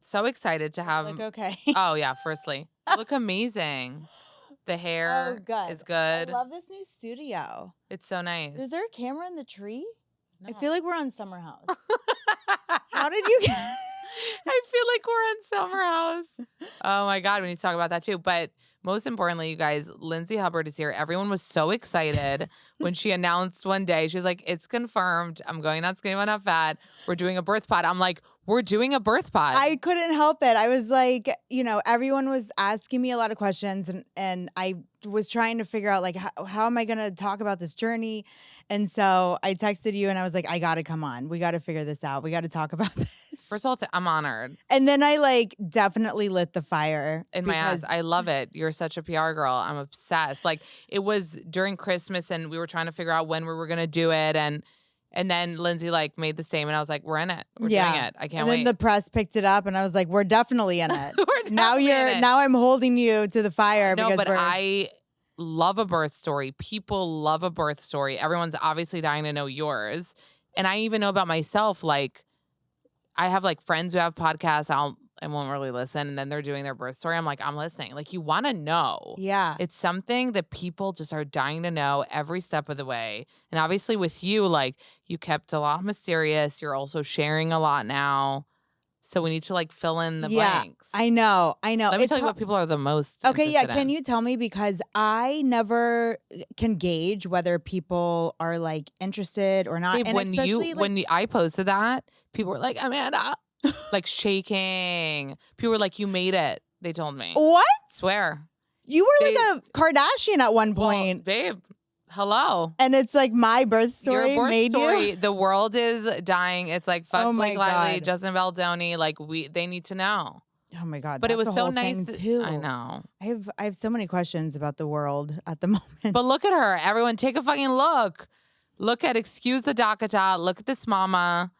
So excited to have. Look okay. Oh yeah, firstly, look amazing. The hair is good. I love this new studio. It's so nice. Is there a camera in the tree? No. I feel like we're on Summer House. How did you get? I feel like we're on Summer House. Oh my God, we need to talk about that too. But most importantly, you guys, Lindsay Hubbard is here. Everyone was so excited when she announced one day. She's like, it's confirmed. I'm going not skinny, not fat. We're doing a birth pod. I'm like, we're doing a birth pod. I couldn't help it. I was like, everyone was asking me a lot of questions and I was trying to figure out like, how am I going to talk about this journey? And so I texted you and I was like, I got to come on. We got to figure this out. We got to talk about this. First of all, I'm honored. And then I like definitely lit the fire. In my ass. I love it. You're such a PR girl. I'm obsessed. Like it was during Christmas and we were trying to figure out when we were going to do it. And then Lindsay like made the statement. I was like, we're in it. We're doing it. I can't wait. And then the press picked it up and I was like, we're definitely in it. Now I'm holding you to the fire. No, but I love a birth story. People love a birth story. Everyone's obviously dying to know yours. And I even know about myself. Like I have like friends who have podcasts. I won't really listen. And then they're doing their birth story. I'm like, I'm listening. Like you want to know. Yeah. It's something that people just are dying to know every step of the way. And obviously with you, like you kept a lot mysterious. You're also sharing a lot now. So we need to like fill in the blanks. I know. Let me tell you what people are the most interested Can in. you tell me? Because I never can gauge whether people are like interested or not. Babe, and when I posted that, people were like, Amanda, like shaking. People were like, you made it. They told me. What? Swear. You were like a Kardashian at one point. Well, babe, hello. And it's like my birth story Your birth made story, you. The world is dying. It's like fuck Blake Lively, God. Justin Baldoni. Like they need to know. Oh my God. But it was so nice too. I know. I have so many questions about the world at the moment. But look at her. Everyone take a fucking look. Excuse the Dakota. Look at this mama.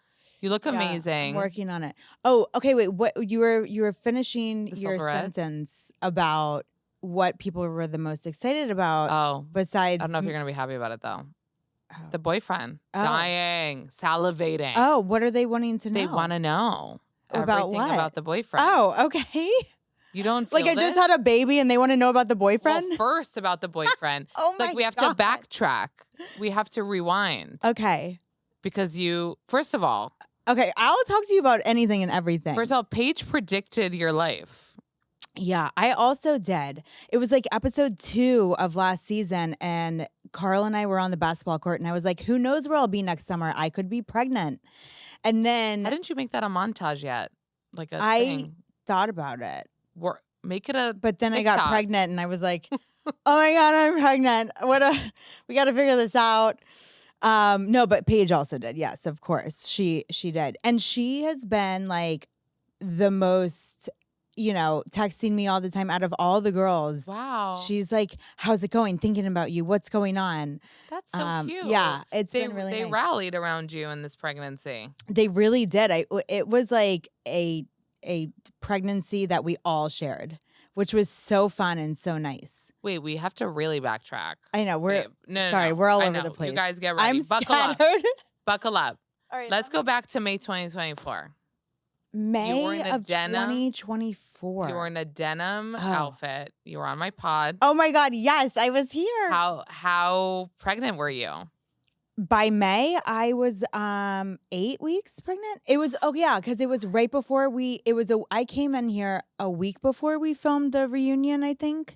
You look amazing. I'm working on it. Oh, okay. Wait, what you were finishing your silhouette? sentence about what people were the most excited about. Oh, besides, I don't know if you're gonna be happy about it though. Oh. The boyfriend dying, salivating. Oh, what are they wanting to know? They want to know about everything what? about the boyfriend. Oh, okay. You don't like feel I just this? had a baby and they want to know about the boyfriend. Well, first about the boyfriend. Oh It's my like we have God. to backtrack. We have to rewind. Okay. Because you, first of all, okay, I'll talk to you about anything and everything. First of all, Paige predicted your life. Yeah, I also did. It was like episode 2 of last season, and Carl and I were on the basketball court, and I was like, who knows where I'll be next summer? I could be pregnant. And then How didn't you make that a montage yet? Like a I thing. thought about it. Make it a But then TikTok. I got pregnant, and I was like, oh my God, I'm pregnant. We got to figure this out. No, but Paige also did. Yes, of course. She did. And she has been like the most, texting me all the time out of all the girls. Wow. She's like, how's it going? Thinking about you. What's going on? That's so cute. Yeah, it's been really They nice. rallied around you in this pregnancy. They really did. It was like a pregnancy that we all shared, which was so fun and so nice. Wait, we have to really backtrack. I know. Babe. No. We're all I over know. the place. You guys get ready. I'm Buckle up. scattered. Buckle up. All right, Let's go back to May 2024. May of denim. 2024. You were in a denim outfit. You were on my pod. Oh my God, yes, I was here. How pregnant were you? By May, I was 8 weeks pregnant. It was because it was right before I came in here a week before we filmed the reunion, I think.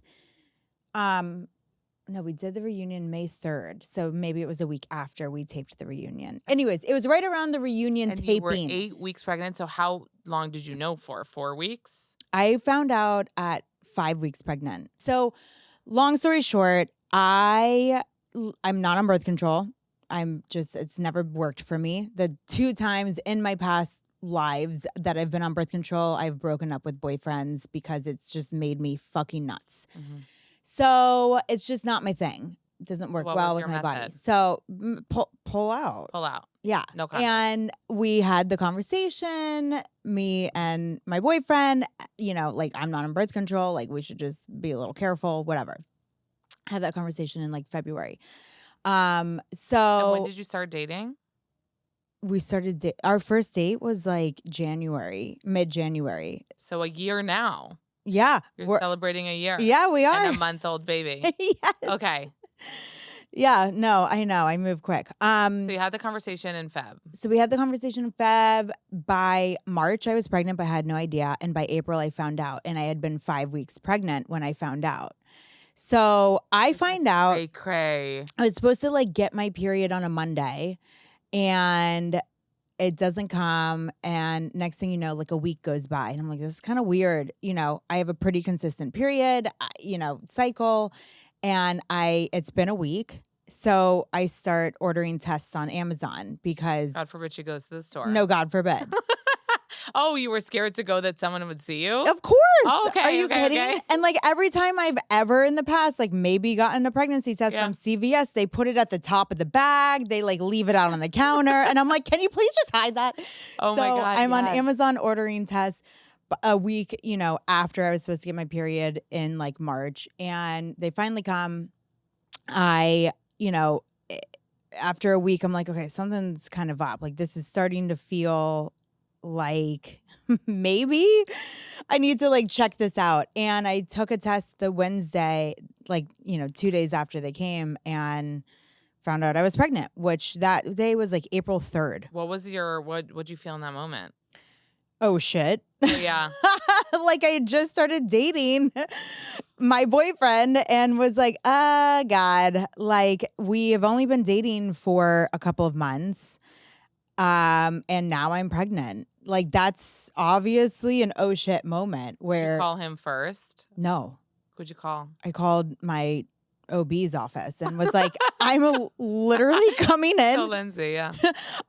No, we did the reunion May 3rd. So maybe it was a week after we taped the reunion. Anyways, it was right around the reunion and taping. You were 8 weeks pregnant. So how long did you know for? 4 weeks? I found out at 5 weeks pregnant. So long story short, I'm not on birth control. It's never worked for me. The 2 times in my past lives that I've been on birth control, I've broken up with boyfriends because it's just made me fucking nuts. Mm-hmm. So it's just not my thing. It doesn't work well with my body. So pull out. Pull out. Yeah. No condoms. And we had the conversation, me and my boyfriend, like I'm not on birth control. Like we should just be a little careful, whatever. Had that conversation in like February. So and when did you start dating? we started, our first date was like mid-January. So a year now. Yeah. You're celebrating a year. Yeah, we are. And a month-old baby. Yes. Okay. Yeah, no, I know. I move quick. So you had the conversation in Feb. So we had the conversation in Feb. By March, I was pregnant, but I had no idea. And by April, I found out. And I had been 5 weeks pregnant when I found out. So I find out cray. I was supposed to like get my period on a Monday, and it doesn't come. And next thing you know, like a week goes by, and I'm like, this is kind of weird. You know, I have a pretty consistent period, cycle, and it's been a week. So I start ordering tests on Amazon because God forbid she goes to the store. No, God forbid. Oh, you were scared to go that someone would see you? Of course. Oh, okay. Are you kidding? Okay. And like every time I've ever in the past, like maybe gotten a pregnancy test from CVS, they put it at the top of the bag. They like leave it out on the counter. And I'm like, can you please just hide that? Oh my God. I'm on Amazon ordering tests a week, after I was supposed to get my period in like March. And they finally come. After a week, I'm like, okay, something's kind of up. Like this is starting to feel like maybe I need to like check this out. And I took a test the Wednesday, 2 days after they came, and found out I was pregnant, which that day was like April 3rd. What'd you feel in that moment? Oh shit. Yeah. Like I had just started dating my boyfriend and was like, God, like we have only been dating for a couple of months. And now I'm pregnant. Like that's obviously an oh shit moment where. Did you call him first? No. Who'd you call? I called my OB's office and was like, I'm literally coming in. Oh, Lindsay, yeah.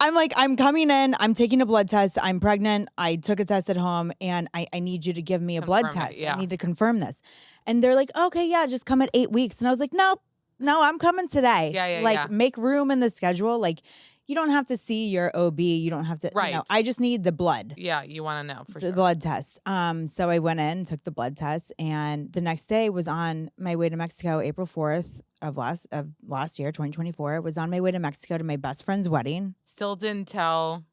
I'm like, I'm coming in. I'm taking a blood test. I'm pregnant. I took a test at home and I need you to give me a blood test. I need to confirm this. And they're like, okay, yeah, just come at 8 weeks. And I was like, no, I'm coming today. Yeah. Make room in the schedule. Like, you don't have to see your OB. You don't have to, right. I just need the blood. Yeah, you want to know for sure. The blood test. So I went in, took the blood test, and the next day was on my way to Mexico, April 4th of last year, 2024. Was on my way to Mexico to my best friend's wedding. Still didn't tell?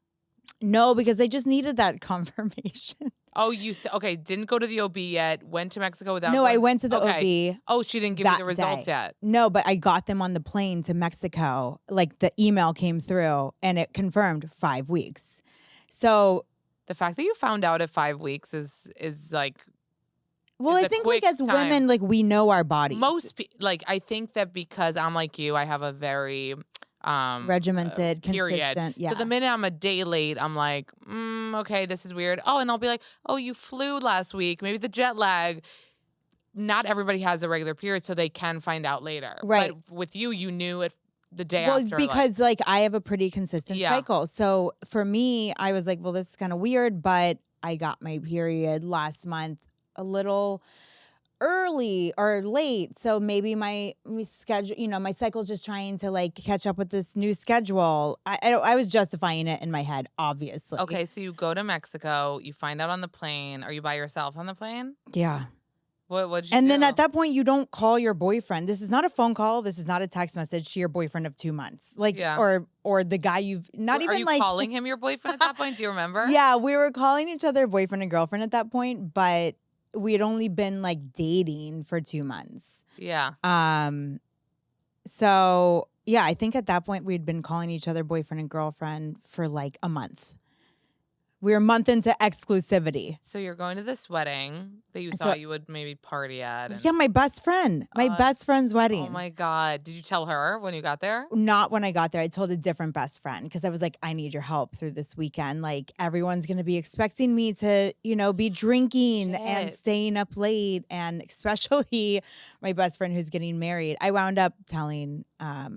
No, because I just needed that confirmation. Oh, didn't go to the OB yet, went to Mexico without. No, I went to the OB. Oh, she didn't give you the results yet. No, but I got them on the plane to Mexico. Like the email came through and it confirmed 5 weeks. So the fact that you found out at 5 weeks is like. Well, I think like as women, like we know our bodies. I think that because I'm like you, I have a very regimented, period. Consistent. Yeah. So the minute I'm a day late, I'm like, okay, this is weird. Oh, and I'll be like, oh, you flew last week. Maybe the jet lag. Not everybody has a regular period, so they can find out later. Right. But with you knew it the day after. Well, because like I have a pretty consistent cycle. So for me, I was like, well, this is kind of weird, but I got my period last month a little early or late, so maybe my schedule, my cycle's just trying to like catch up with this new schedule. I was justifying it in my head, obviously. Okay, so you go to Mexico, you find out on the plane. Are you by yourself on the plane? Yeah. What'd you And do? then at that point, you don't call your boyfriend. This is not a phone call. This is not a text message to your boyfriend of 2 months, or the guy you've not Are even you like calling him your boyfriend at that point? Do you remember? Yeah, we were calling each other boyfriend and girlfriend at that point, but we had only been like dating for 2 months. Yeah. So yeah, I think at that point we'd been calling each other boyfriend and girlfriend for like a month. We were a month into exclusivity. So you're going to this wedding that you thought you would maybe party at. Yeah, my best friend. My best friend's wedding. Oh my God. Did you tell her when you got there? Not when I got there. I told a different best friend because I was like, I need your help through this weekend. Like everyone's going to be expecting me to, be drinking and staying up late. And especially my best friend who's getting married. I wound up telling.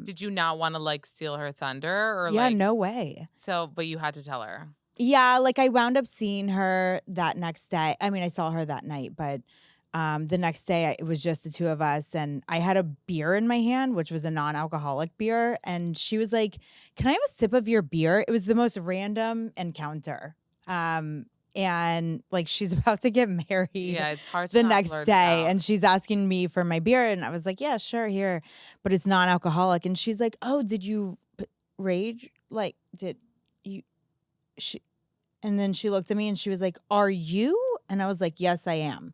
Did you not want to like steal her thunder? Or yeah, no way. So, but you had to tell her. Yeah, like I wound up seeing her that next day. I mean, I saw her that night, but the next day it was just the two of us. And I had a beer in my hand, which was a non-alcoholic beer. And she was like, can I have a sip of your beer? It was the most random encounter. And like she's about to get married. Yeah, it's hard to the next day. And she's asking me for my beer. And I was like, yeah, sure, here. But it's non-alcoholic. And she's like, oh, did you rage? Like, you, she, and then she looked at me and she was like, are you? And I was like, yes, I am.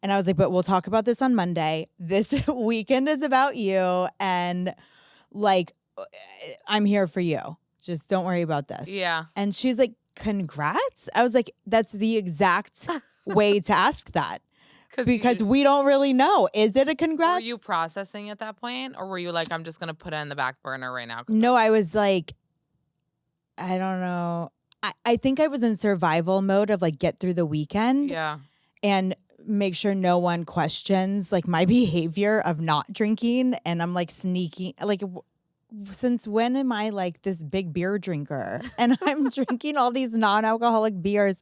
And I was like, but we'll talk about this on Monday. This weekend is about you. And like, I'm here for you. Just don't worry about this. Yeah. And she was like, congrats. I was like, that's the exact way to ask that. Because we don't really know. Is it a congrats? Were you processing at that point? Or were you like, I'm just going to put it in the back burner right now? No, I was like, I don't know. I think I was in survival mode of like get through the weekend. Yeah. And make sure no one questions like my behavior of not drinking. And I'm like sneaking, like, since when am I like this big beer drinker? And I'm drinking all these non-alcoholic beers.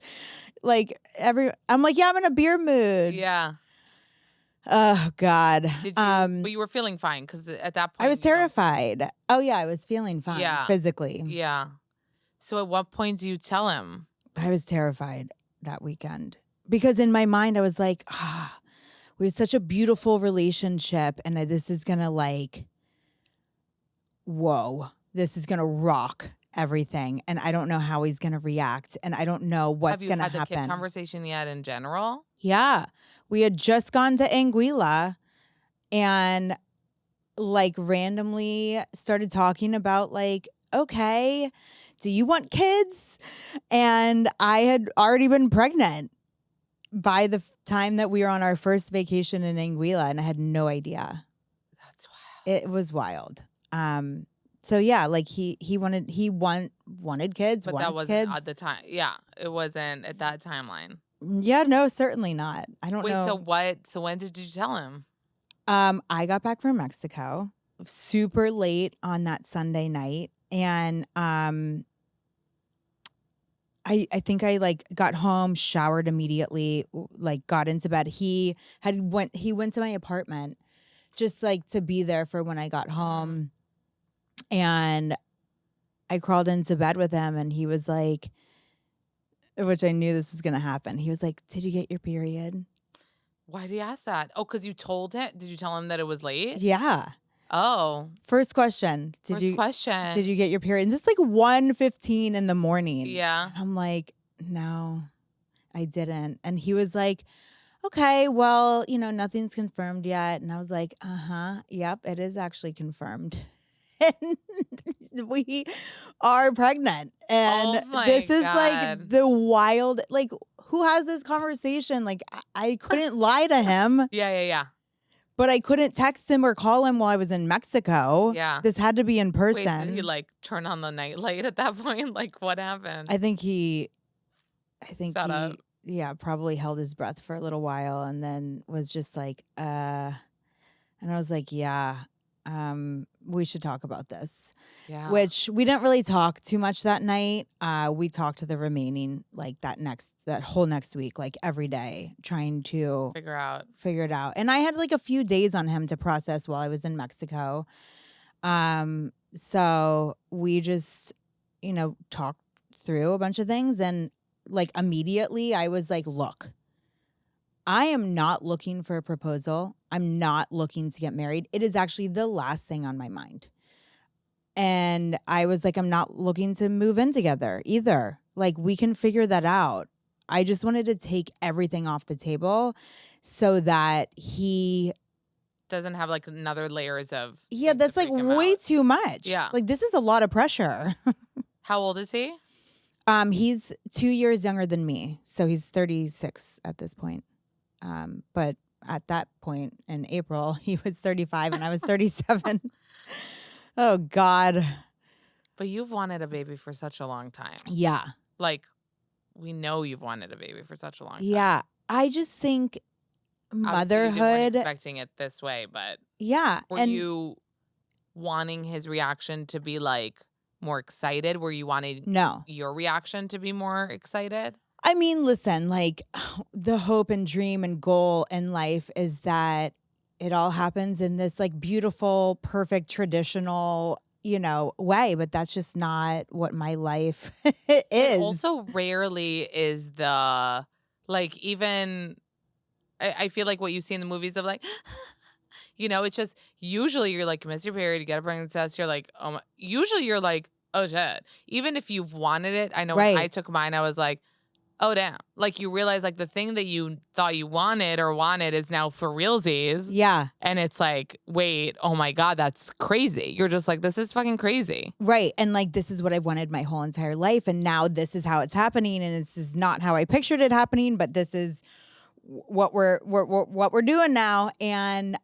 Like I'm like, yeah, I'm in a beer mood. Yeah. Oh God. But you were feeling fine because at that point I was terrified. Oh yeah, I was feeling fine physically. Yeah. So at what point do you tell him? I was terrified that weekend because in my mind I was like, we have such a beautiful relationship, and this is gonna like, whoa, this is gonna rock everything, and I don't know how he's gonna react, and I don't know what's gonna happen. Have you had the kid conversation yet in general? Yeah, we had just gone to Anguilla, and like randomly started talking about like, okay, do you want kids? And I had already been pregnant by the time that we were on our first vacation in Anguilla, and I had no idea. That's wild. It was wild. So yeah, like he wanted kids, but that wasn't at the time. Yeah, it wasn't at that timeline. Yeah, no, certainly not. I don't know. Wait, so when did you tell him? I got back from Mexico super late on that Sunday night, and I think I like got home, showered immediately, like got into bed. He went to my apartment just like to be there for when I got home. And I crawled into bed with him, and he was like, which I knew this was going to happen. He was like, did you get your period? Why did he ask that? Oh, because you told him? Did you tell him that it was late? Yeah. Oh. First question. Did you get your period? And this is like 1:15 in the morning. Yeah. And I'm like, no, I didn't. And he was like, okay, well, nothing's confirmed yet. And I was like, yep, it is actually confirmed. And we are pregnant. And this is like the wild, like, who has this conversation? Like, I couldn't lie to him. Yeah. But I couldn't text him or call him while I was in Mexico. Yeah. This had to be in person. Wait, did he like turn on the nightlight at that point? Like, what happened? I think he probably held his breath for a little while and then was just like, and I was like, yeah, we should talk about this. Yeah. Which we didn't really talk too much that night. We talked to the remaining, like that whole next week, like every day, trying to figure it out. And I had like a few days on him to process while I was in Mexico. So we just, talked through a bunch of things, and like immediately I was like, look, I am not looking for a proposal. I'm not looking to get married. It is actually the last thing on my mind. And I was like, I'm not looking to move in together either. Like, we can figure that out. I just wanted to take everything off the table so that he doesn't have like another layers of. Yeah, that's like way too much. Yeah. Like, this is a lot of pressure. How old is he? He's 2 years younger than me. So he's 36 at this point. But at that point in April, he was 35 and I was 37. Oh, God. But you've wanted a baby for such a long time. Yeah. Like, we know you've wanted a baby for such a long time. Yeah. I just think motherhood. You weren't expecting it this way, but. Yeah. Were you wanting his reaction to be like more excited? Were you wanting your reaction to be more excited? I mean, listen, like the hope and dream and goal in life is that it all happens in this like beautiful, perfect, traditional, way, but that's just not what my life is. It also rarely is the, like, even, I feel like what you see in the movies of like, it's just, usually you're like, miss your period, you get a pregnancy test, you're like, oh my, usually you're like, oh shit. Even if you've wanted it, I know when I Right. took mine, I was like, oh damn. Like you realize like the thing that you thought you wanted is now for realsies. Yeah. And it's like, wait, oh my God, that's crazy. You're just like, this is fucking crazy. Right. And like, this is what I've wanted my whole entire life. And now this is how it's happening. And this is not how I pictured it happening, but this is what we're doing now. And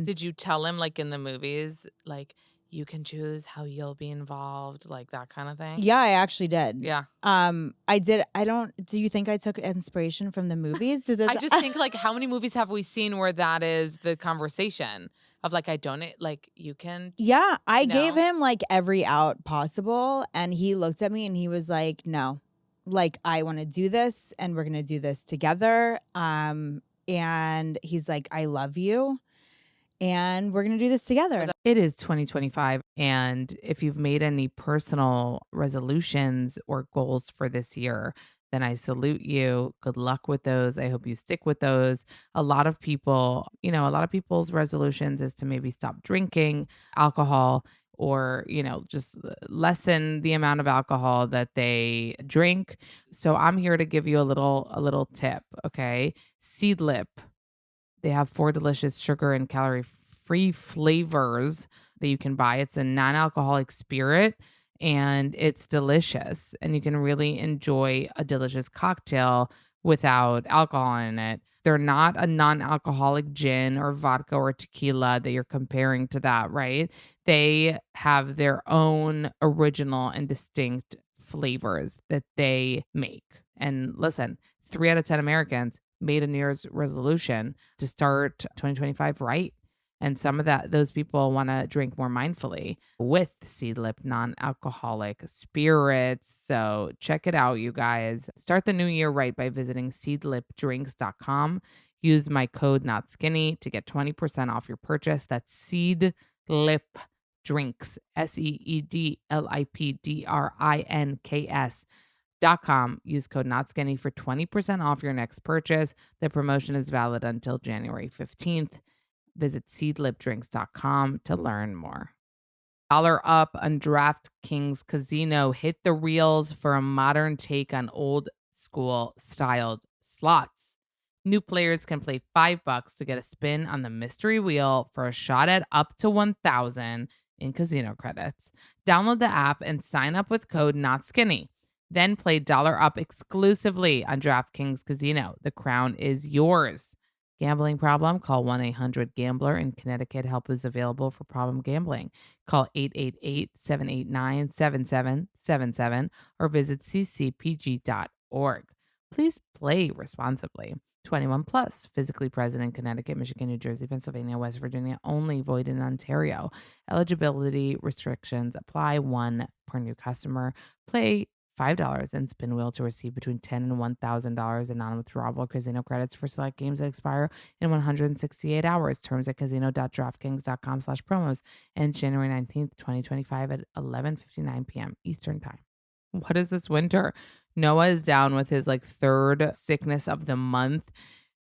Did you tell him like in the movies, like you can choose how you'll be involved, like that kind of thing? yeah, I actually did. Yeah. I did. Do you think I took inspiration from the movies? I just think like how many movies have we seen where that is the conversation of like, I donate, like you can. Yeah, I gave No. him like every out possible. And he looked at me and he was like, no, like I want to do this and we're going to do this together. And he's like, I love you. And we're going to do this together. It is 2025. And if you've made any personal resolutions or goals for this year, then I salute you. Good luck with those. I hope you stick with those. A lot of people, a lot of people's resolutions is to maybe stop drinking alcohol or, just lessen the amount of alcohol that they drink. So I'm here to give you a little tip, okay? Seedlip. They have 4 delicious sugar and calorie-free flavors that you can buy. It's a non-alcoholic spirit and it's delicious. And you can really enjoy a delicious cocktail without alcohol in it. They're not a non-alcoholic gin or vodka or tequila that you're comparing to that, right? They have their own original and distinct flavors that they make. And listen, 3 out of 10 Americans made a New Year's resolution to start 2025 right. And some of those people want to drink more mindfully with Seedlip non-alcoholic spirits. So check it out, you guys. Start the new year right by visiting seedlipdrinks.com. Use my code NOTSKINNY to get 20% off your purchase. That's Seedlip Drinks, seedlipdrinks.com. Use code NOTSKINNY for 20% off your next purchase. The promotion is valid until January 15th. Visit seedlipdrinks.com to learn more. Dollar up on DraftKings Casino. Hit the reels for a modern take on old school styled slots. New players can play $5 to get a spin on the mystery wheel for a shot at up to 1,000 in casino credits. Download the app and sign up with code NOTSKINNY. Then play Dollar Up exclusively on DraftKings Casino. The crown is yours. Gambling problem? Call 1-800-GAMBLER. In Connecticut, help is available for problem gambling. Call 888-789-7777 or visit ccpg.org. Please play responsibly. 21 plus, physically present in Connecticut, Michigan, New Jersey, Pennsylvania, West Virginia, only void in Ontario. Eligibility restrictions apply. 1 per new customer. Play $5 and spin wheel to receive between $10 and $1,000 in non-withdrawable casino credits for select games that expire in 168 hours. Terms at casino.draftkings.com/promos and January 19th, 2025 at 11:59 p.m. Eastern Time. What is this winter? Noah is down with his 3rd sickness of the month.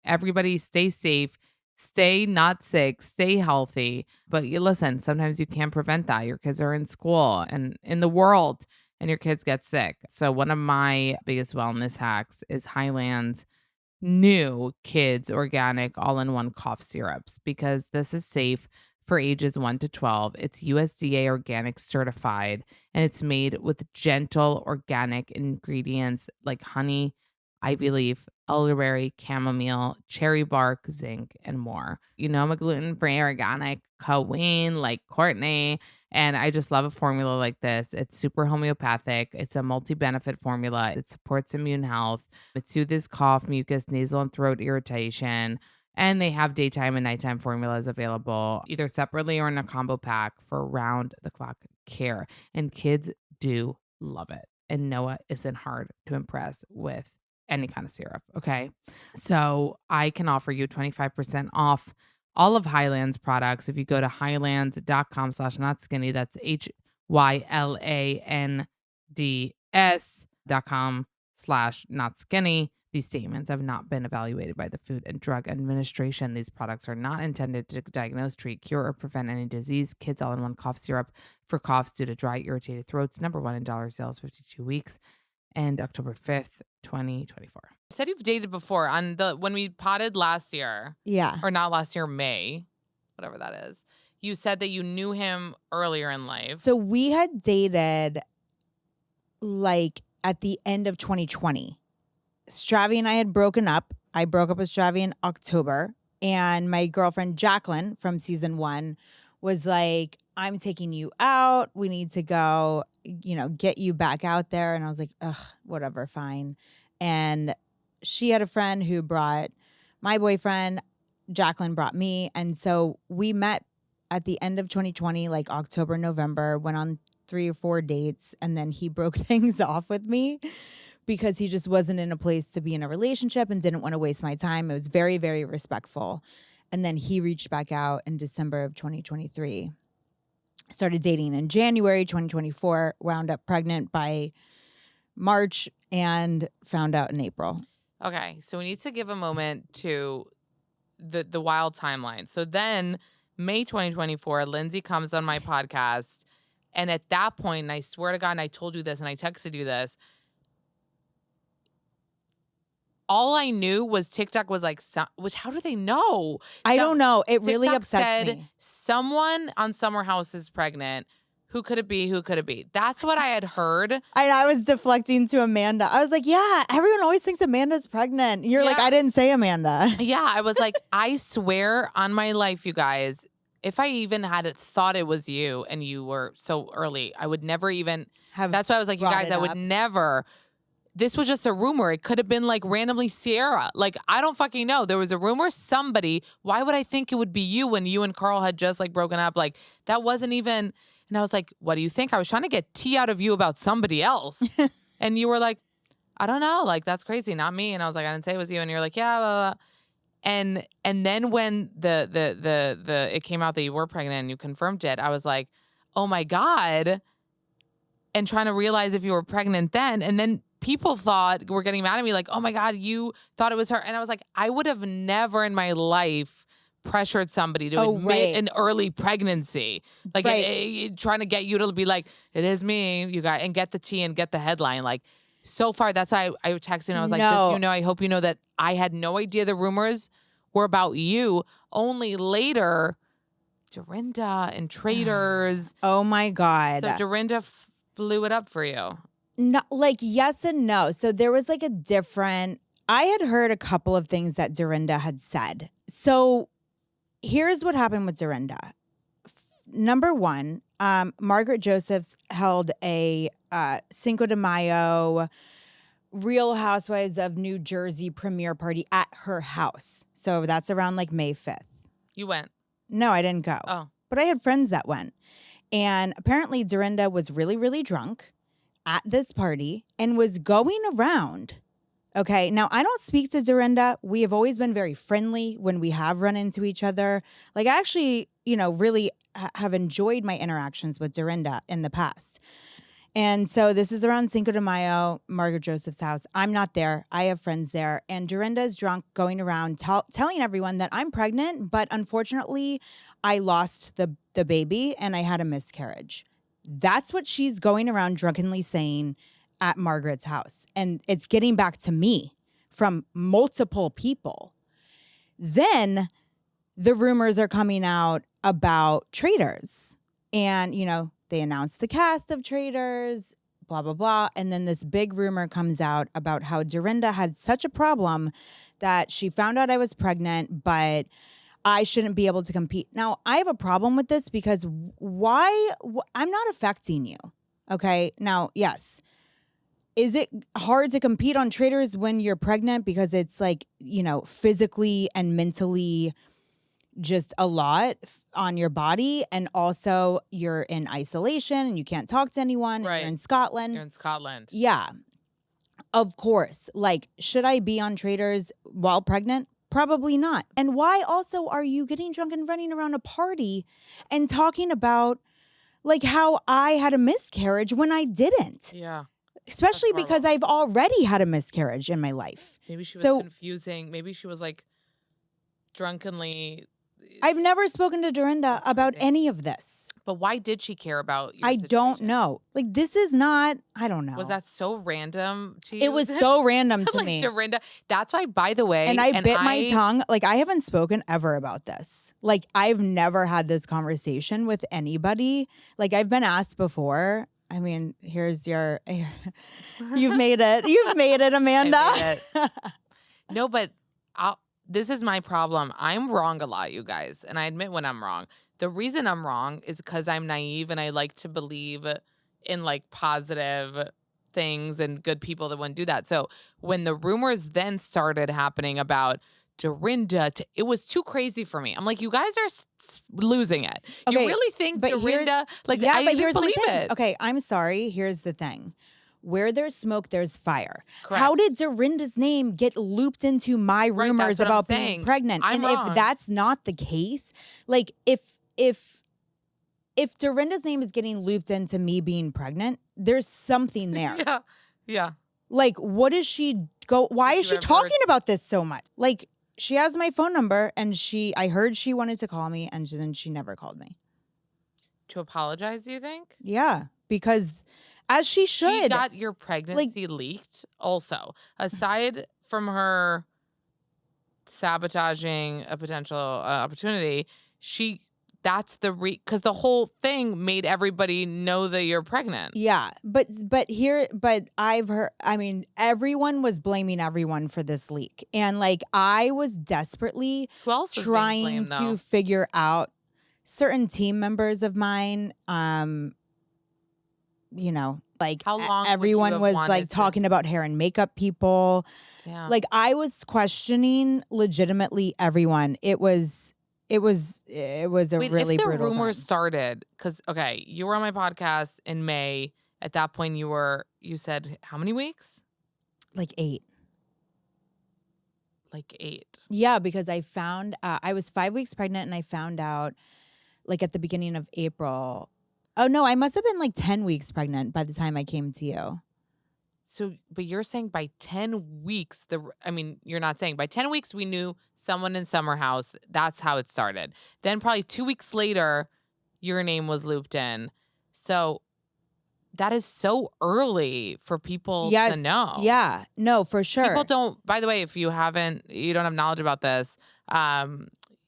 Everybody stay safe. Stay not sick, stay healthy. But you listen, sometimes you can't prevent that. Your kids are in school and in the world and your kids get sick. So one of my biggest wellness hacks is Hyland's new kids organic all-in-one cough syrups, because this is safe for ages 1 to 12. It's USDA organic certified, and it's made with gentle organic ingredients like honey, ivy leaf, elderberry, chamomile, cherry bark, zinc, and more. I'm a gluten-free organic queen like Courtney, and I just love a formula like this. It's super homeopathic. It's a multi-benefit formula. It supports immune health. It soothes cough, mucus, nasal, and throat irritation. And they have daytime and nighttime formulas available, either separately or in a combo pack for round-the-clock care. And kids do love it. And Noah isn't hard to impress with any kind of syrup, okay? So I can offer you 25% off all of Hyland's products if you go to hylands.com/notskinny. That's HYLANDS.com/notskinny. These statements have not been evaluated by the Food and Drug Administration. These products are not intended to diagnose, treat, cure, or prevent any disease. Kids All-in-One Cough Syrup for coughs due to dry, irritated throats. #1 in dollar sales, 52 weeks. And October 5th, 2024. You said you've dated before on when we potted last year. Yeah. Or not last year, May, whatever that is. You said that you knew him earlier in life. So we had dated like at the end of 2020. Stravi and I had broken up. I broke up with Stravi in October. And my girlfriend, Jacqueline, from season 1, was like, I'm taking you out. We need to go, get you back out there. And I was like, ugh, whatever, fine. And she had a friend who brought my boyfriend. Jacqueline brought me. And so we met at the end of 2020, like October, November, went on 3 or 4 dates. And then he broke things off with me because he just wasn't in a place to be in a relationship and didn't want to waste my time. It was very, very respectful. And then he reached back out in December of 2023. Started dating in January 2024, wound up pregnant by March, and found out in April. Okay, so we need to give a moment to the wild timeline. So then May 2024, Lindsay comes on my podcast. And at that point, and I swear to God, and I told you this and I texted you this, all I knew was TikTok was like, which how do they know? I don't know. It really TikTok upsets said, me. Someone on Summer House is pregnant. Who could it be? Who could it be? That's what I had heard. I was deflecting to Amanda. I was like, yeah, everyone always thinks Amanda's pregnant. You're like, I didn't say Amanda. Yeah, I was like, I swear on my life, you guys, if I even had thought it was you and you were so early, I would never even have. That's why I was like, you guys, I would never. This was just a rumor. It could have been like randomly Sierra. Like, I don't fucking know. There was a rumor, somebody. Why would I think it would be you when you and Carl had just like broken up? Like, that wasn't even. And I was like, what do you think? I was trying to get tea out of you about somebody else. And you were like, I don't know. Like, that's crazy. Not me. And I was like, I didn't say it was you. And you're like, yeah, blah, blah. And then when the it came out that you were pregnant and you confirmed it, I was like, oh my God. And trying to realize if you were pregnant then. And then people were getting mad at me like, oh my God, you thought it was her. And I was like, I would have never in my life pressured somebody to admit an early pregnancy. Like trying to get you to be like, it is me, you guys, and get the tea and get the headline. Like, so far, that's why I texted and I was like, just, I hope you know that I had no idea the rumors were about you. Only later, Dorinda and Traders. Oh my God. So Dorinda blew it up for you. No, like yes and no. So there was like I had heard a couple of things that Dorinda had said. So here's what happened with Dorinda. Number one, Margaret Josephs held a Cinco de Mayo Real Housewives of New Jersey premiere party at her house. So that's around like May 5th. You went? No, I didn't go. Oh. But I had friends that went. And apparently Dorinda was really, really drunk at this party and was going around. Okay, now I don't speak to Dorinda. We have always been very friendly when we have run into each other. Like I actually, really have enjoyed my interactions with Dorinda in the past. And so this is around Cinco de Mayo, Margaret Joseph's house. I'm not there. I have friends there. And Dorinda's drunk going around telling everyone that I'm pregnant, but unfortunately I lost the baby and I had a miscarriage. That's what she's going around drunkenly saying at Margaret's house. And it's getting back to me from multiple people. Then the rumors are coming out about Traders. And, they announced the cast of Traders, blah, blah, blah. And then this big rumor comes out about how Dorinda had such a problem that she found out I was pregnant, but I shouldn't be able to compete. Now, I have a problem with this because I'm not affecting you. Okay. Now, yes. Is it hard to compete on Traders when you're pregnant? Because it's like, physically and mentally just a lot on your body. And also you're in isolation and you can't talk to anyone. Right. You're in Scotland. You're in Scotland. Yeah. Of course. Like, should I be on Traders while pregnant? Probably not. And why also are you getting drunk and running around a party and talking about like how I had a miscarriage when I didn't? Yeah. especially That's because horrible. I've already had a miscarriage in my life. Maybe she was So- confusing. Maybe she was like drunkenly. I've never spoken to Dorinda That's about crazy. any of this. But why did she care about your I don't situation? know. Like, this is not, I don't know. Was that so random to you? It was so random to like me. Dorinda. That's why, by the way, And I bit my tongue. Like, I haven't spoken ever about this. Like, I've never had this conversation with anybody. Like, I've been asked before. I mean, here's your, you've made it. You've made it, Amanda. I made No, but this is my problem. I'm wrong a lot, you guys. And I admit when I'm wrong. The reason I'm wrong is because I'm naive and I like to believe in like positive things and good people that wouldn't do that. So when the rumors then started happening about Dorinda, it was too crazy for me. I'm like, you guys are losing it. You Okay, really think but Dorinda? Like, yeah, I but didn't here's my believe thing. it. Okay, I'm sorry. Here's the thing. Where there's smoke, there's fire. Correct. How did Dorinda's name get looped into my Right, rumors that's what I'm about being saying. pregnant? I'm and wrong. if that's not the case, like if Dorinda's name is getting looped into me being pregnant, there's something there. Yeah. Yeah. Like, what is she why Did is you she ever- talking about this so much? Like, she has my phone number and I heard she wanted to call me and then she never called me. To apologize, do you think? Yeah, because as she should. She got your pregnancy leaked also. Aside from her sabotaging a potential opportunity, that's the because the whole thing made everybody know that you're pregnant. Yeah, but I've heard, I mean, everyone was blaming everyone for this leak. And like, I was desperately Who else was being trying blamed, to though? figure out certain team members of mine, you know, like How long would you everyone have was wanted like to- talking about hair and makeup people. Damn. Like, I was questioning legitimately everyone. It was a Wait, really if the brutal rumors time. started, because okay, you were on my podcast in May. At that point, you said how many weeks? Like 8. Like 8. Yeah, because I found I was 5 weeks pregnant and I found out like at the beginning of April. Oh no, I must have been like 10 weeks pregnant by the time I came to you. So, but you're saying by 10 weeks, you're not saying by 10 weeks, we knew someone in Summer House. That's how it started. Then probably 2 weeks later, your name was looped in. So that is so early for people to know. Yeah. No, for sure. People don't, by the way, if you don't have knowledge about this,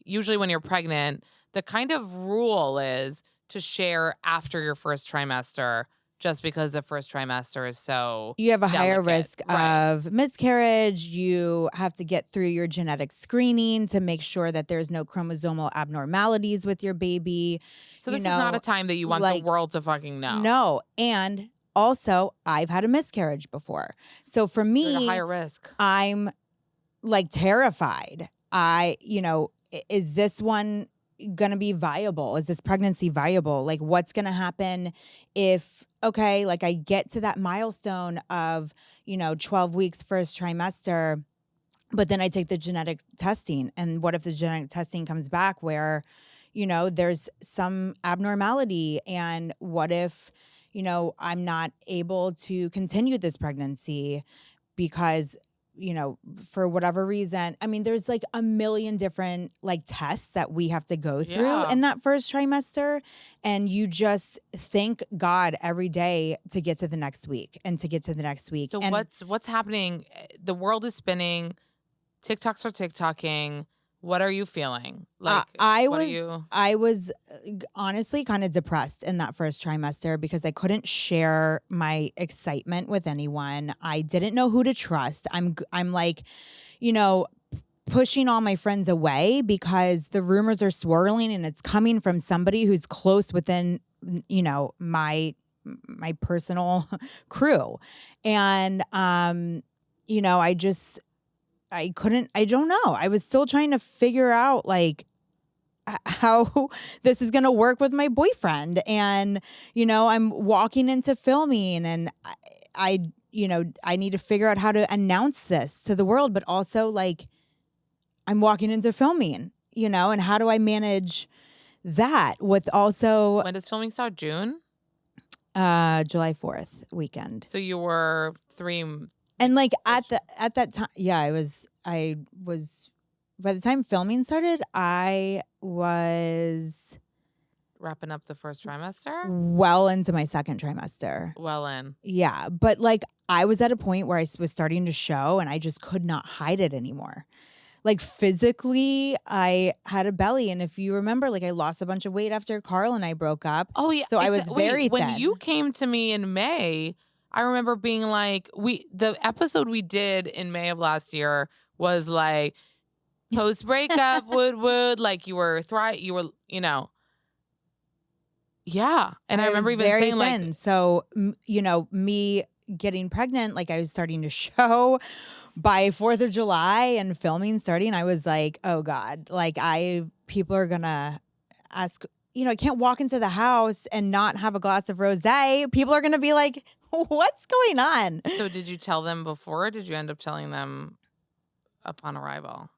usually when you're pregnant, the kind of rule is to share after your first trimester, just because the first trimester is so You have a higher delicate. risk Right. of miscarriage. You have to get through your genetic screening to make sure that there's no chromosomal abnormalities with your baby. So you this is not know, a time that you want like, the world to fucking know. No. And also, I've had a miscarriage before. So for You're at a me, higher risk. I'm like terrified. Is this one going to be viable? Is this pregnancy viable? Like, what's going to happen if, okay, like I get to that milestone of, 12 weeks, first trimester, but then I take the genetic testing. And what if the genetic testing comes back where, there's some abnormality? And what if, I'm not able to continue this pregnancy because, for whatever reason? I mean, there's like a million different like tests that we have to go through Yeah. in that first trimester. And you just thank God every day to get to the next week and to get to the next week. So and what's happening? The world is spinning. TikToks are TikToking. What are you feeling? Like I what was are you? I was honestly kind of depressed in that first trimester because I couldn't share my excitement with anyone. I didn't know who to trust. I'm like, pushing all my friends away because the rumors are swirling and it's coming from somebody who's close within, my personal crew. And I don't know. I was still trying to figure out like how this is going to work with my boyfriend. And, I'm walking into filming and I need to figure out how to announce this to the world, but also like I'm walking into filming, and how do I manage that with also, When does filming start? June? July 4th weekend. So you were 3. And like at that time, yeah, I was by the time filming started, I was Wrapping up the first trimester? well into my second trimester. Well in. Yeah, but like I was at a point where I was starting to show and I just could not hide it anymore. Like physically, I had a belly. And if you remember, like I lost a bunch of weight after Carl and I broke up. Oh, yeah. So I was very when thin. you came to me in May, I remember being like, the episode we did in May of last year was like post breakup, wood, like you were yeah. And I remember was even very saying thin. like, So, me getting pregnant, like I was starting to show by 4th of July and filming starting. I was like, oh God, like people are going to ask, I can't walk into the house and not have a glass of rosé. People are going to be like, what's going on? so did you tell them before? Or did you end up telling them upon arrival?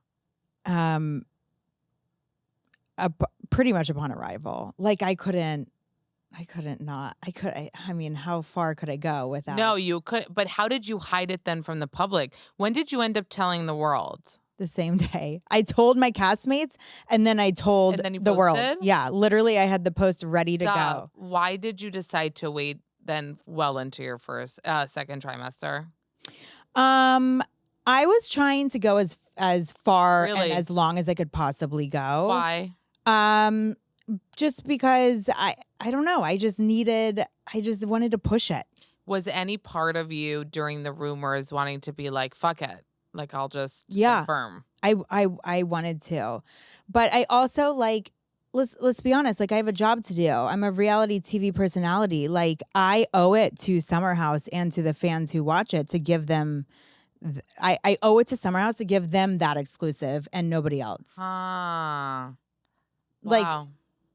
Pretty much upon arrival. Like I mean, how far could I go without? No, you could. But how did you hide it then from the public? When did you end up telling the world? The same day. I told my castmates and then I told And then you the world. posted? Yeah, literally I had the post ready to go. Why did you decide to wait then well into your second trimester? I was trying to go as far Really? and as long as I could possibly go. Why? Just because I don't know. I just wanted to push it. Was any part of you during the rumors wanting to be like, fuck it? Like, I'll just confirm. I wanted to. But I also like, let's be honest, like I have a job to do. I'm a reality TV personality. Like I owe it to Summer House and to the fans who watch it to give them, I owe it to Summer House to give them that exclusive and nobody else. Ah. Like wow.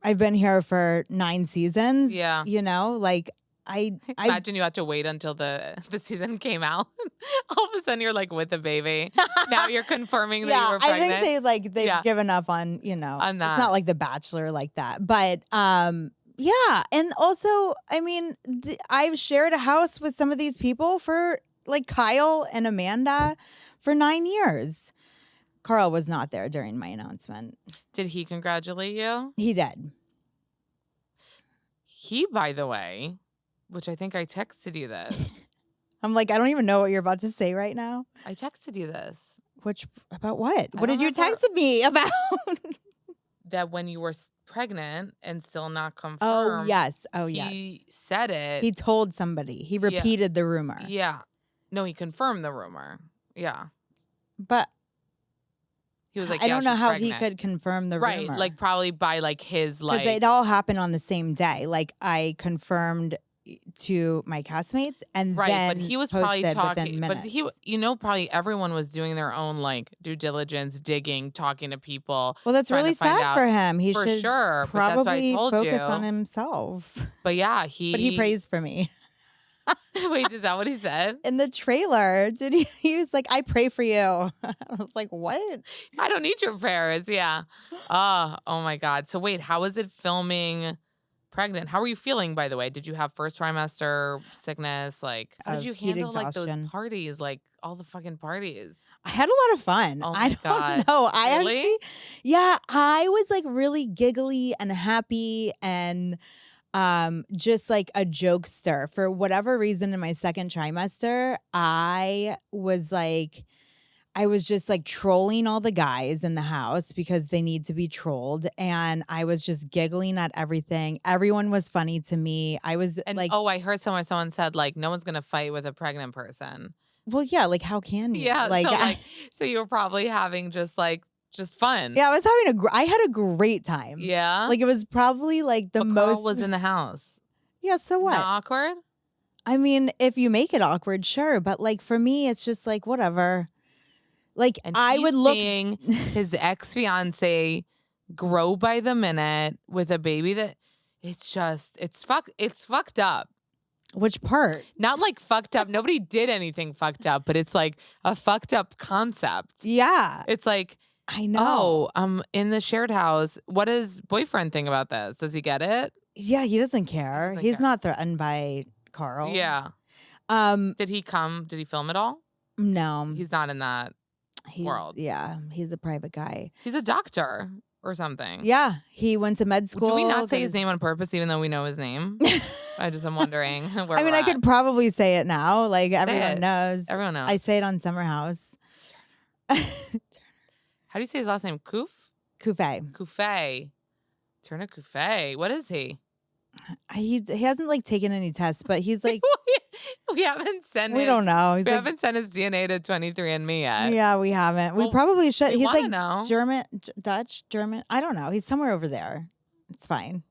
I've been here for 9 seasons. Yeah. Like I imagine you had to wait until the season came out. All of a sudden you're like with a baby. Now you're confirming that you were pregnant. I think they've given up on, on that. It's not like The Bachelor like that. But yeah. And also, I mean, I've shared a house with some of these people for like Kyle and Amanda for 9 years. Carl was not there during my announcement. Did he congratulate you? He did. He, by the way, which I think I texted you this. I'm like, I don't even know what you're about to say right now. I texted you this. About what? What did you text me about? That when you were pregnant and still not confirmed. Oh, yes. He said it. He told somebody. He repeated the rumor. Yeah. No, he confirmed the rumor. Yeah. But he was like, I don't know how pregnant. he could confirm the rumor. Right. Like probably by like his like. Because it all happened on the same day. Like I confirmed to my castmates and then but he was probably talking. But minutes. Probably everyone was doing their own like due diligence, digging, talking to people. Well, that's really sad for him. He for should sure. probably but that's what I told focus you. on himself. But yeah, But he prays for me. Wait, is that what he said? In the trailer, he was like, I pray for you. I was like, what? I don't need your prayers. Yeah. Oh my God. So wait, how was it filming pregnant? How were you feeling, by the way? Did you have first trimester sickness? Like, how did you handle like those parties? Like all the fucking parties? I had a lot of fun. Oh my God. No, Really? I was like really giggly and happy and just like a jokester. For whatever reason in my second trimester, I was just like trolling all the guys in the house because they need to be trolled. And I was just giggling at everything. Everyone was funny to me. I was I heard someone said like, no one's going to fight with a pregnant person. Well, yeah. Like, how can you? Yeah. So you were probably having just fun. Yeah, I had a great time. Yeah. Like it was probably like the most. Carl was in the house. Yeah, so what? Not awkward? I mean, if you make it awkward, sure. But like for me, it's just like whatever. Like and I would look seeing his ex-fiance grow by the minute with a baby that it's fucked up. Which part? Not like fucked up. Nobody did anything fucked up, but it's like a fucked up concept. Yeah. It's like, I know. Oh, in the shared house. What does boyfriend think about this? Does he get it? Yeah, he doesn't care. doesn't He's care. not threatened by Carl. Yeah. Um, Did he come? Did he film it all? no. He's not in that world. Yeah, he's a private guy. He's a doctor or something. Yeah, he went to med school. Do we not say his name on purpose, even though we know his name? I'm wondering where I mean, I could probably say it now. Like, everyone knows. Everyone knows. I say it on Summer House. How do you say his last name? Couffet. Turner Couffet. What is he? He hasn't like taken any tests, but he's like we haven't sent. We don't know. We haven't sent his DNA to 23andMe yet. Yeah, we haven't. We probably should. He's like know. German, Dutch, German. I don't know. He's somewhere over there. It's fine.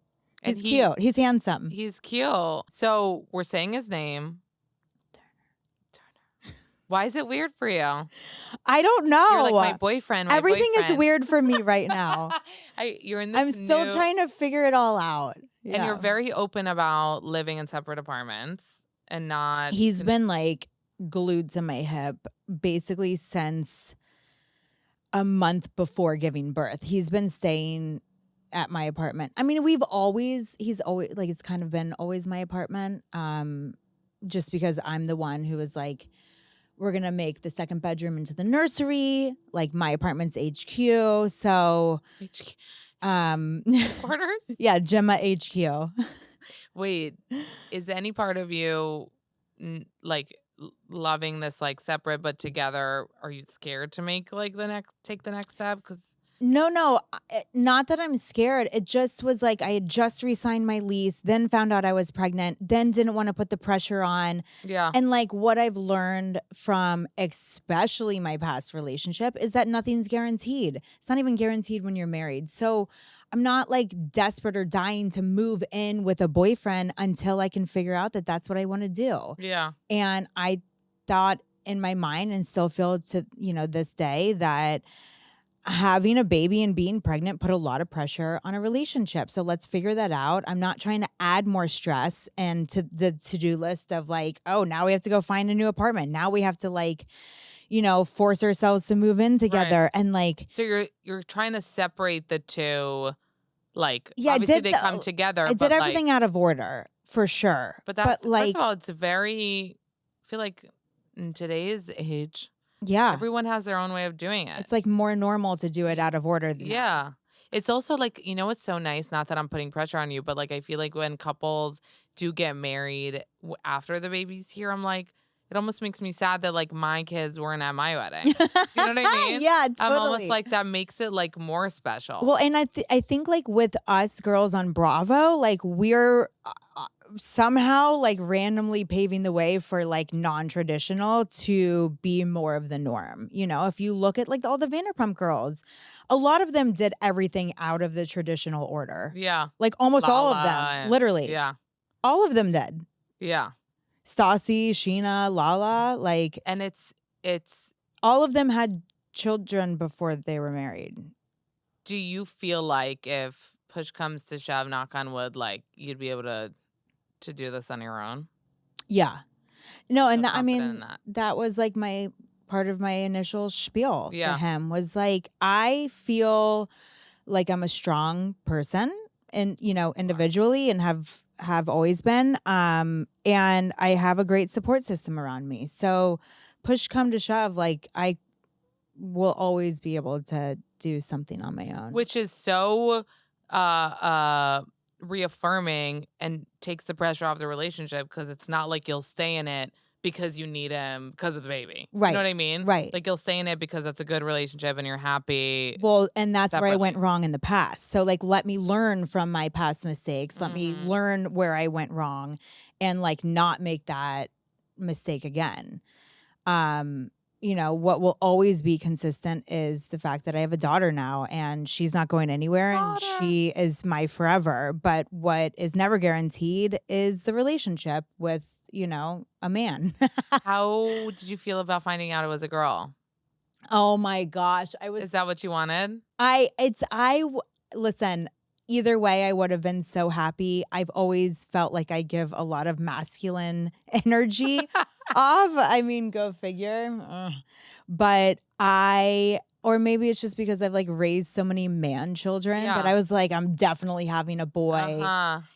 He's cute. He's handsome. He's cute. So we're saying his name. Turner. Why is it weird for you? I don't know. You're like my boyfriend. Everything is weird for me right now. You're in this I'm still trying to figure it all out. Yeah. And you're very open about living in separate apartments and not. He's been like glued to my hip basically since a month before giving birth. He's been staying at my apartment. I mean, he's always like, it's kind of been always my apartment. Just because I'm the one who was like, we're going to make the second bedroom into the nursery. Like, my apartment's HQ. So HQ. Quarters? Yeah, Gemma HQ. Wait, is any part of you like loving this like separate but together? Are you scared to make like take the next step? Because No, not that I'm scared. It just was like I had just re-signed my lease, then found out I was pregnant, then didn't want to put the pressure on. Yeah. And like what I've learned from especially my past relationship is that nothing's guaranteed. It's not even guaranteed when you're married. So I'm not like desperate or dying to move in with a boyfriend until I can figure out that that's what I want to do. Yeah. And I thought in my mind and still feel to, this day that having a baby and being pregnant put a lot of pressure on a relationship. So let's figure that out. I'm not trying to add more stress and to the to-do list of like, oh, now we have to go find a new apartment. Now we have to like, force ourselves to move in together. Right. And like, so you're trying to separate the two, like, yeah, obviously they come together. I did everything out of order for sure. But like, first of all, it's I feel like in today's age, yeah, everyone has their own way of doing it. It's like more normal to do it out of order than that. It's also like, it's so nice, not that I'm putting pressure on you, but like I feel like when couples do get married after the baby's here, I'm like, it almost makes me sad that like my kids weren't at my wedding. You know what I mean? Yeah, totally. I'm almost like that makes it like more special. Well, and I think like with us girls on Bravo, like we're somehow like randomly paving the way for like non-traditional to be more of the norm. If you look at like all the Vanderpump girls, a lot of them did everything out of the traditional order. Yeah. Like almost all of them, literally. Yeah. All of them did. Yeah. Stassi, Sheena, Lala, like. And it's. All of them had children before they were married. Do you feel like if push comes to shove, knock on wood, like you'd be able to do this on your own? Yeah. No, and that was like my part of my initial spiel to him was like, I feel like I'm a strong person and, individually and have always been. And I have a great support system around me. So push come to shove, like I will always be able to do something on my own. Which is so reaffirming and takes the pressure off the relationship because it's not like you'll stay in it because you need him because of the baby. Right. You know what I mean? Right. Like you'll stay in it because it's a good relationship and you're happy. Well, and that's where I went wrong in the past. So like, let me learn from my past mistakes. Let me learn where I went wrong and like not make that mistake again. What will always be consistent is the fact that I have a daughter now and she's not going anywhere and she is my forever. But what is never guaranteed is the relationship with, a man. How did you feel about finding out it was a girl? Oh my gosh. Is that what you wanted? Listen, either way, I would have been so happy. I've always felt like I give a lot of masculine energy off. I mean, go figure. But I or maybe it's just because I've like raised so many man children that I was like, I'm definitely having a boy.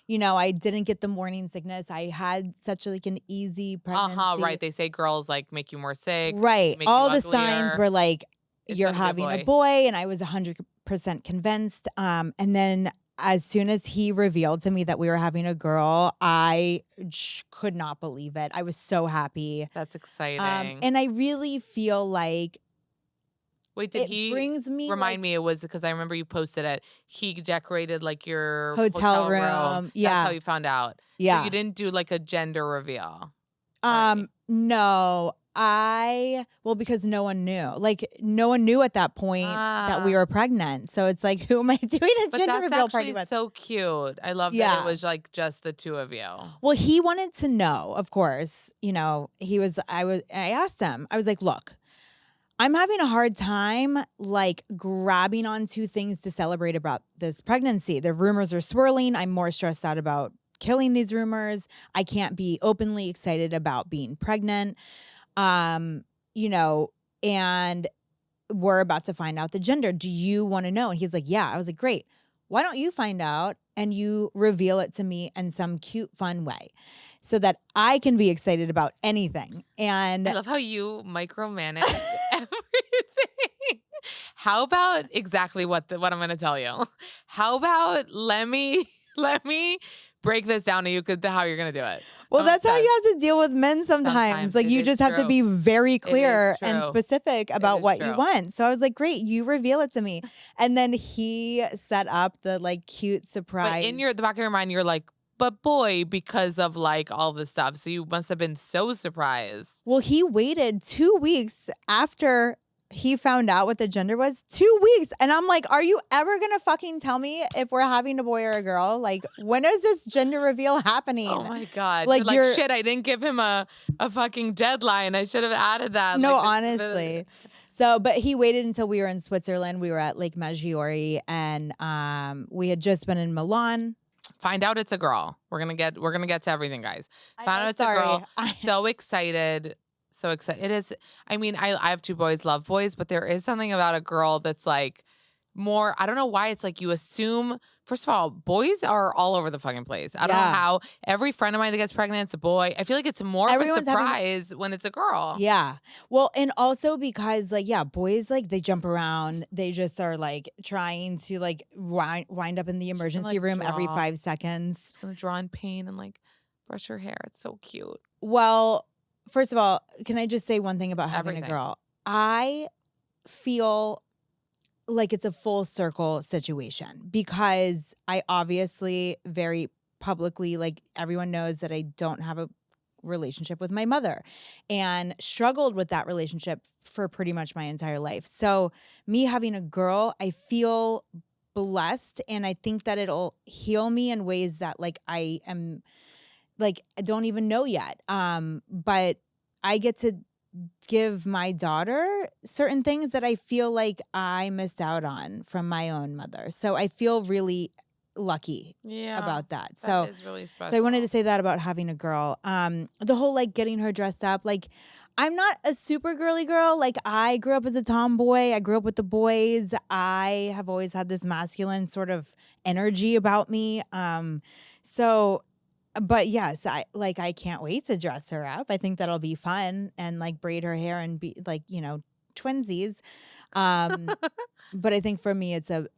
You know, I didn't get the morning sickness. I had such like an easy pregnancy. Right. They say girls like make you more sick. Right. Make all you the signs were like, you're having a boy, and I was 100% convinced. And then as soon as he revealed to me that we were having a girl, I could not believe it. I was so happy. That's exciting. And I really feel like wait, did he brings me remind me? It was because I remember you posted it. He decorated like your hotel room. Yeah. That's how you found out. Yeah. So you didn't do like a gender reveal. No. Because no one knew. Like no one knew at that point that we were pregnant. So it's like, who am I doing a gender reveal party with? That's so cute. I love that it was like just the two of you. Well, he wanted to know, of course. You know, I asked him. I was like, look, I'm having a hard time like grabbing onto things to celebrate about this pregnancy. The rumors are swirling. I'm more stressed out about killing these rumors. I can't be openly excited about being pregnant. You know, and we're about to find out the gender. Do you want to know? And he's like, yeah. I was like, great. Why don't you find out and you reveal it to me in some cute, fun way so that I can be excited about anything? And I love how you micromanage everything. How about exactly what I'm going to tell you? How about let me break this down to you how you're going to do it. Well, that's how you have to deal with men sometimes. Like you just have to be very clear and specific about what you want. So I was like, great, you reveal it to me. And then he set up the like cute surprise. But in the back of your mind, you're like, but boy, because of like all this stuff. So you must have been so surprised. Well, he waited 2 weeks after he found out what the gender was. 2 weeks. And I'm like, are you ever going to fucking tell me if we're having a boy or a girl? Like, when is this gender reveal happening? Oh my God. Like shit, I didn't give him a fucking deadline. I should have added that. No, like, honestly. So, but he waited until we were in Switzerland. We were at Lake Maggiore and we had just been in Milan. Find out it's a girl. We're gonna get to everything, guys. Find out it's a girl. So excited. So excited. It is. I mean, I have 2 boys, love boys, but there is something about a girl that's like more, I don't know why it's like you assume, first of all, boys are all over the fucking place. I don't know how. Every friend of mine that gets pregnant, it's a boy. I feel like it's more of a surprise when it's a girl. Yeah. Well, and also because like, boys, like they jump around. They just are like trying to like wind up in the emergency room every 5 seconds. Just gonna draw in pain and like brush her hair. It's so cute. Well, first of all, can I just say one thing about having a girl? I feel like it's a full circle situation because I obviously very publicly, like everyone knows that I don't have a relationship with my mother and struggled with that relationship for pretty much my entire life. So me having a girl, I feel blessed and I think that it'll heal me in ways that like I am like I don't even know yet. But I get to give my daughter certain things that I feel like I missed out on from my own mother. So I feel really lucky about that. So is really special. So I wanted to say that about having a girl. The whole like getting her dressed up, like I'm not a super girly girl. Like I grew up as a tomboy. I grew up with the boys. I have always had this masculine sort of energy about me. But yes, I can't wait to dress her up. I think that'll be fun and like braid her hair and be like, you know, twinsies. But I think for me, it's a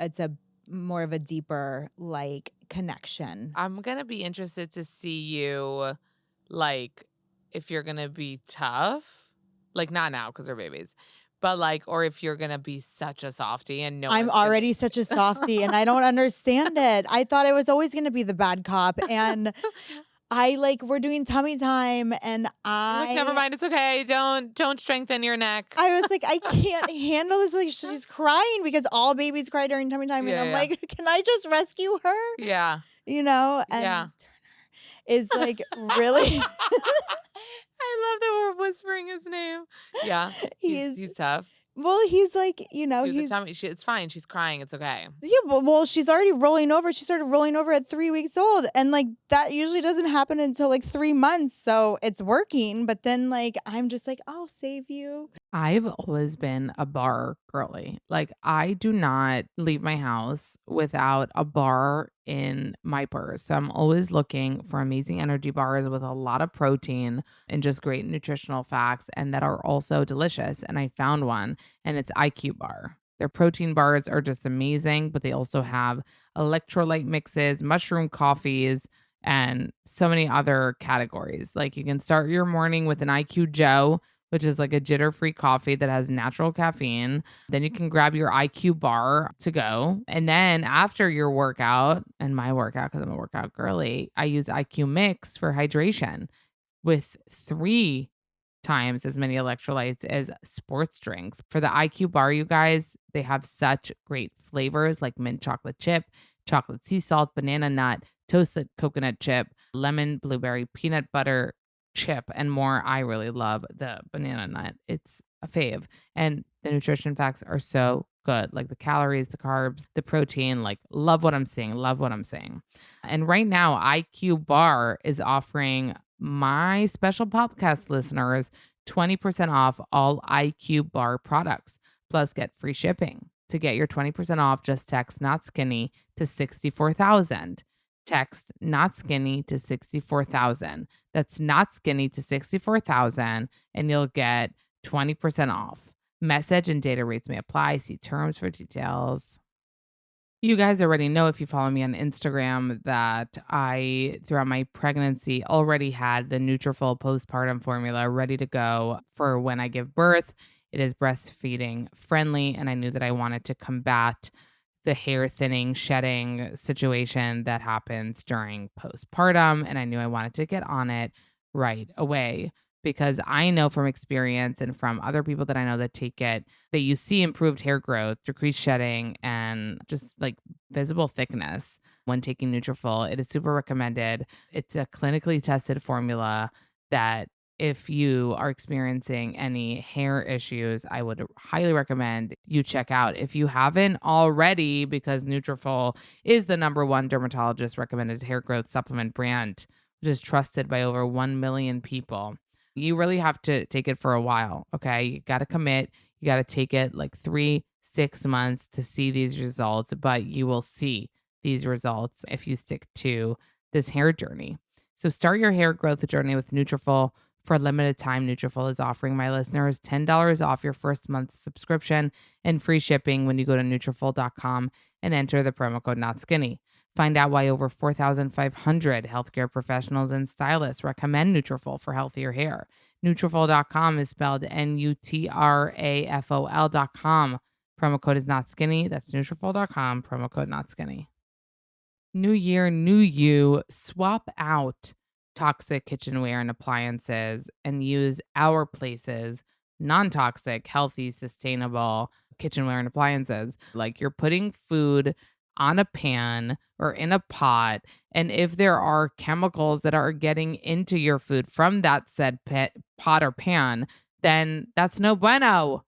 more of a deeper like connection. I'm gonna be interested to see you, like, if you're gonna be tough, like not now because they're babies. But like, or if you're gonna be such a softie and no, I'm already such a softie and I don't understand it. I thought I was always gonna be the bad cop, and we're doing tummy time, and like, never mind, it's okay. Don't strengthen your neck. I was like, I can't handle this. Like she's crying because all babies cry during tummy time, and I'm like, can I just rescue her? Yeah, you know. And Turner is like really. I love that we're whispering his name. Yeah, he's tough. Well, he's like, He's it's fine. She's crying. It's okay. Yeah, well, she's already rolling over. She started rolling over at 3 weeks old. And like that usually doesn't happen until like 3 months. So it's working. But then like I'm just like, I'll save you. I've always been a bar girly. Like, I do not leave my house without a bar in my purse. So I'm always looking for amazing energy bars with a lot of protein and just great nutritional facts and that are also delicious. And I found one, and it's IQ Bar. Their protein bars are just amazing, but they also have electrolyte mixes, mushroom coffees, and so many other categories. Like, you can start your morning with an IQ Joe, which is like a jitter-free coffee that has natural caffeine. Then you can grab your IQ bar to go. And then after your workout, and my workout, because I'm a workout girly, I use IQ Mix for hydration with 3 times as many electrolytes as sports drinks. For the IQ bar, you guys, they have such great flavors like mint chocolate chip, chocolate sea salt, banana nut, toasted coconut chip, lemon, blueberry, peanut butter chip, and more. I really love the banana nut. It's a fave. And the nutrition facts are so good. Like the calories, the carbs, the protein, like love what I'm seeing. Love what I'm seeing. And right now, IQ Bar is offering my special podcast listeners 20% off all IQ Bar products, plus get free shipping. To get your 20% off, just text not skinny to 64,000. Text not skinny to 64,000. That's not skinny to 64,000, and you'll get 20% off. Message and data rates may apply. See terms for details. You guys already know, if you follow me on Instagram, that I, throughout my pregnancy, already had the Nutrafol postpartum formula ready to go for when I give birth. It is breastfeeding friendly, and I knew that I wanted to combat the hair thinning, shedding situation that happens during postpartum. And I knew I wanted to get on it right away, because I know from experience and from other people that I know that take it, that you see improved hair growth, decreased shedding, and just like visible thickness when taking Nutrafol. It is super recommended. It's a clinically tested formula that, if you are experiencing any hair issues, I would highly recommend you check out if you haven't already, because Nutrafol is the #1 dermatologist recommended hair growth supplement brand, which is trusted by over 1 million people. You really have to take it for a while, okay? You got to commit. You got to take it like 3-6 months to see these results, but you will see these results if you stick to this hair journey. So start your hair growth journey with Nutrafol. For a limited time, Nutrafol is offering my listeners $10 off your first month's subscription and free shipping when you go to Nutrafol.com and enter the promo code NOTSKINNY. Find out why over 4,500 healthcare professionals and stylists recommend Nutrafol for healthier hair. Nutrafol.com is spelled Nutrafol.com. Promo code is NOTSKINNY. That's Nutrafol.com. Promo code NOTSKINNY. New year, new you. Swap out toxic kitchenware and appliances and use Our Place's non-toxic, healthy, sustainable kitchenware and appliances. Like, you're putting food on a pan or in a pot, and if there are chemicals that are getting into your food from that said pot or pan, then that's no bueno.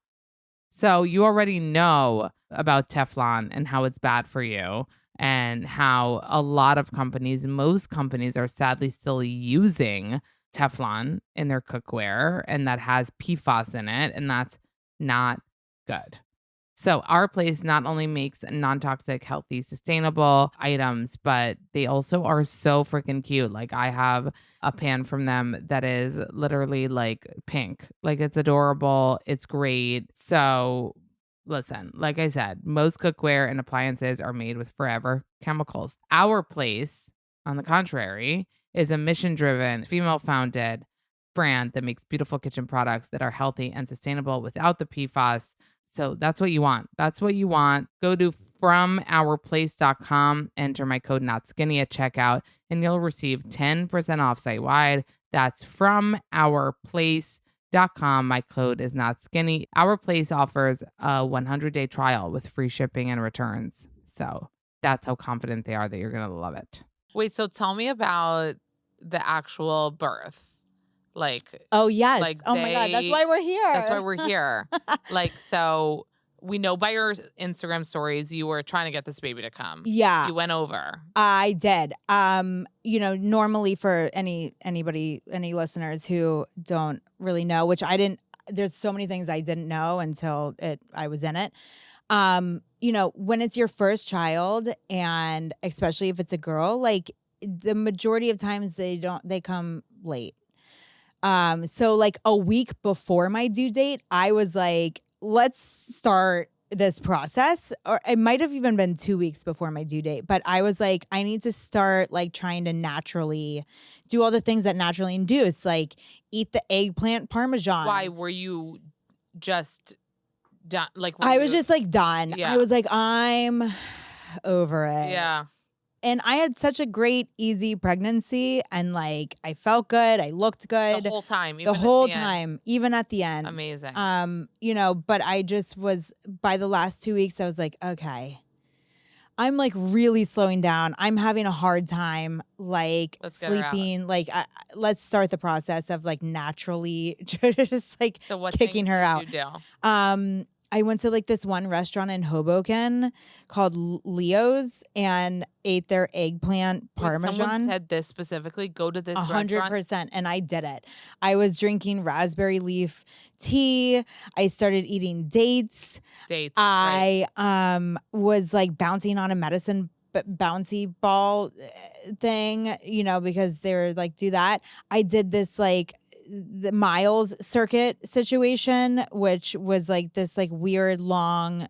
So you already know about Teflon and how it's bad for you, and how a lot of companies, most companies, are sadly still using Teflon in their cookware, and that has PFAS in it, and that's not good. So Our Place not only makes non-toxic, healthy, sustainable items, but they also are so freaking cute. Like, I have a pan from them that is literally like pink. Like, it's adorable. It's great. So listen, like I said, most cookware and appliances are made with forever chemicals. Our Place, on the contrary, is a mission-driven, female-founded brand that makes beautiful kitchen products that are healthy and sustainable without the PFAS. So that's what you want. That's what you want. Go to FromOurPlace.com, enter my code NOTSKINNY at checkout, and you'll receive 10% off site-wide. That's FromOurPlace.com. My code is NOTSKINNY. Our Place offers a 100-day trial with free shipping and returns. So that's how confident they are that you're going to love it. Wait, so tell me about the actual birth. Like, Oh, yes. like Oh, my God. That's why we're here. That's why we're here. Like, so we know by your Instagram stories you were trying to get this baby to come. Yeah. You went over. I did. Normally for any listeners who don't really know, which I didn't, there's so many things I didn't know until I was in it. When it's your first child, and especially if it's a girl, like the majority of times they come late. So like a week before my due date, I was like, let's start this process. Or it might have even been 2 weeks before my due date, but I was like, I need to start like trying to naturally do all the things that naturally induce, like eat the eggplant parmesan. Why were you just done? Like, I was just like done. Yeah. I was like, I'm over it. Yeah. And I had such a great, easy pregnancy, and like I felt good, I looked good the whole time, even at the end. Amazing. But I just was, by the last 2 weeks, I was like, okay, I'm like really slowing down. I'm having a hard time, like sleeping. Like, let's start the process of like naturally just like kicking her out. What did you do? I went to like this one restaurant in Hoboken called Leo's and ate their eggplant parmesan. Someone said this specifically, go to this 100%, and I did it. I was drinking raspberry leaf tea. I started eating dates. I was like bouncing on a medicine bouncy ball thing, because they're like, do that. I did this like the Miles circuit situation, which was like this like weird long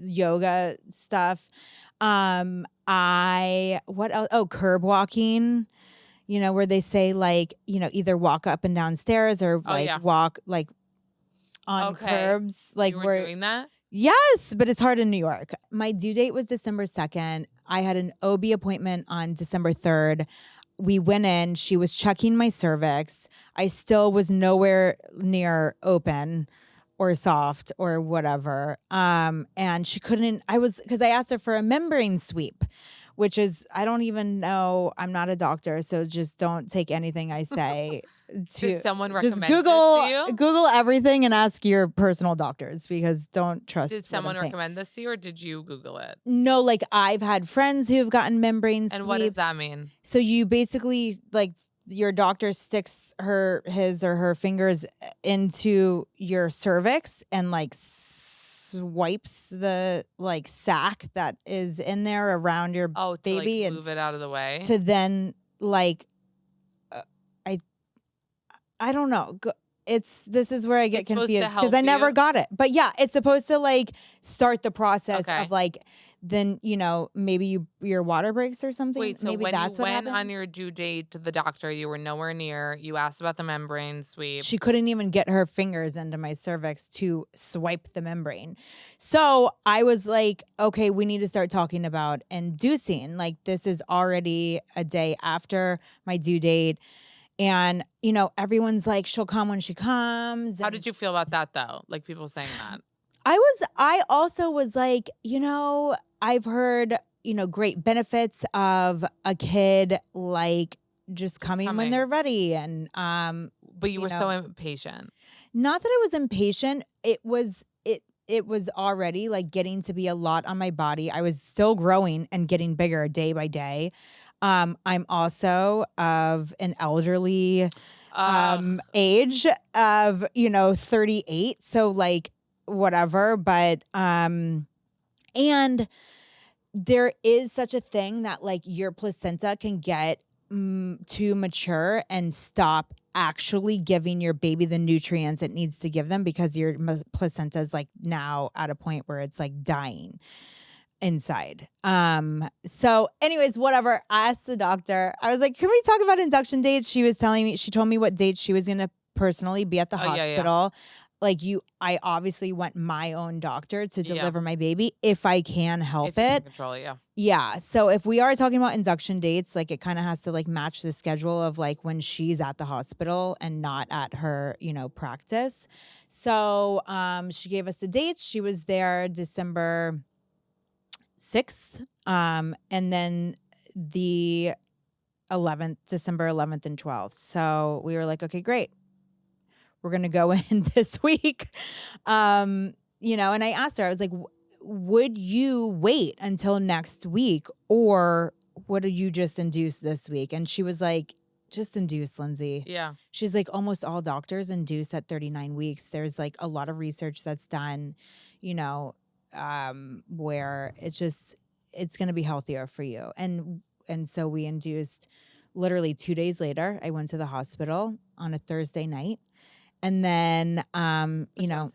yoga stuff. What else? Oh, curb walking, where they say like, either walk up and down stairs or walk like on curbs. Like, we're doing that? Yes, but it's hard in New York. My due date was December 2nd. I had an OB appointment on December 3rd. We went in, she was checking my cervix. I still was nowhere near open or soft or whatever. And she couldn't, because I asked her for a membrane sweep, which is, I don't even know, I'm not a doctor, so just don't take anything I say. Did someone recommend just Google, this to you? Google everything and ask your personal doctors, because don't trust. Did someone recommend this to you, or did you Google it? No, like I've had friends who have gotten membrane sweeps. And what does that mean? So you basically like your doctor sticks his or her fingers into your cervix and like swipes the like sac that is in there around your baby, like, and move it out of the way to then like I don't know. This is where I get confused because I never got it. But yeah, it's supposed to like start the process of like, then, maybe your water breaks or something. Wait, so maybe when that's you what went happens? on your due date to the doctor, you were nowhere near. You asked about the membrane sweep. She couldn't even get her fingers into my cervix to swipe the membrane. So I was like, okay, we need to start talking about inducing. Like, this is already a day after my due date. And, everyone's like, she'll come when she comes. How did you feel about that, though? Like, people saying that. I also was like, I've heard, great benefits of a kid, like, just coming when they're ready. And, but you were so impatient. Not that I was impatient. It was already like getting to be a lot on my body. I was still growing and getting bigger day by day. I'm also of an elderly age of, 38. So like whatever. But and there is such a thing that like your placenta can get too mature and stop actually giving your baby the nutrients it needs to give them, because your placenta is like now at a point where it's like dying inside. So anyways, whatever. I asked the doctor, I was like, can we talk about induction dates? She told me what dates she was going to personally be at the hospital. Yeah. Like I obviously want my own doctor to deliver my baby if I can help it. Control it, yeah. So if we are talking about induction dates, like it kind of has to like match the schedule of like when she's at the hospital and not at her, practice. So she gave us the dates. She was there December 6th. And then the December 11th and 12th. So we were like, okay, great. We're going to go in this week. You know, and I asked her, I was like, would you wait until next week or would you just induce this week? And she was like, just induce, Lindsay. Yeah. She's like, almost all doctors induce at 39 weeks. There's like a lot of research that's done, you know, where it's going to be healthier for you. And so we induced literally 2 days later. I went to the hospital on a Thursday night. And then, you know,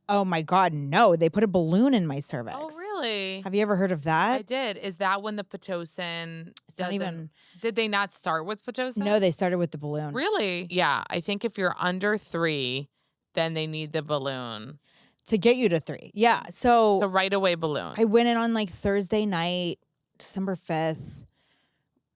oh my God, no, they put a balloon in my cervix. Oh, really? Have you ever heard of that? I did. Is that when the Pitocin even. Did they not start with Pitocin? No, they started with the balloon. Really? Yeah. I think if you're under 3, then they need the balloon. To get you to 3. Yeah. So right away balloon. I went in on like Thursday night, December 5th,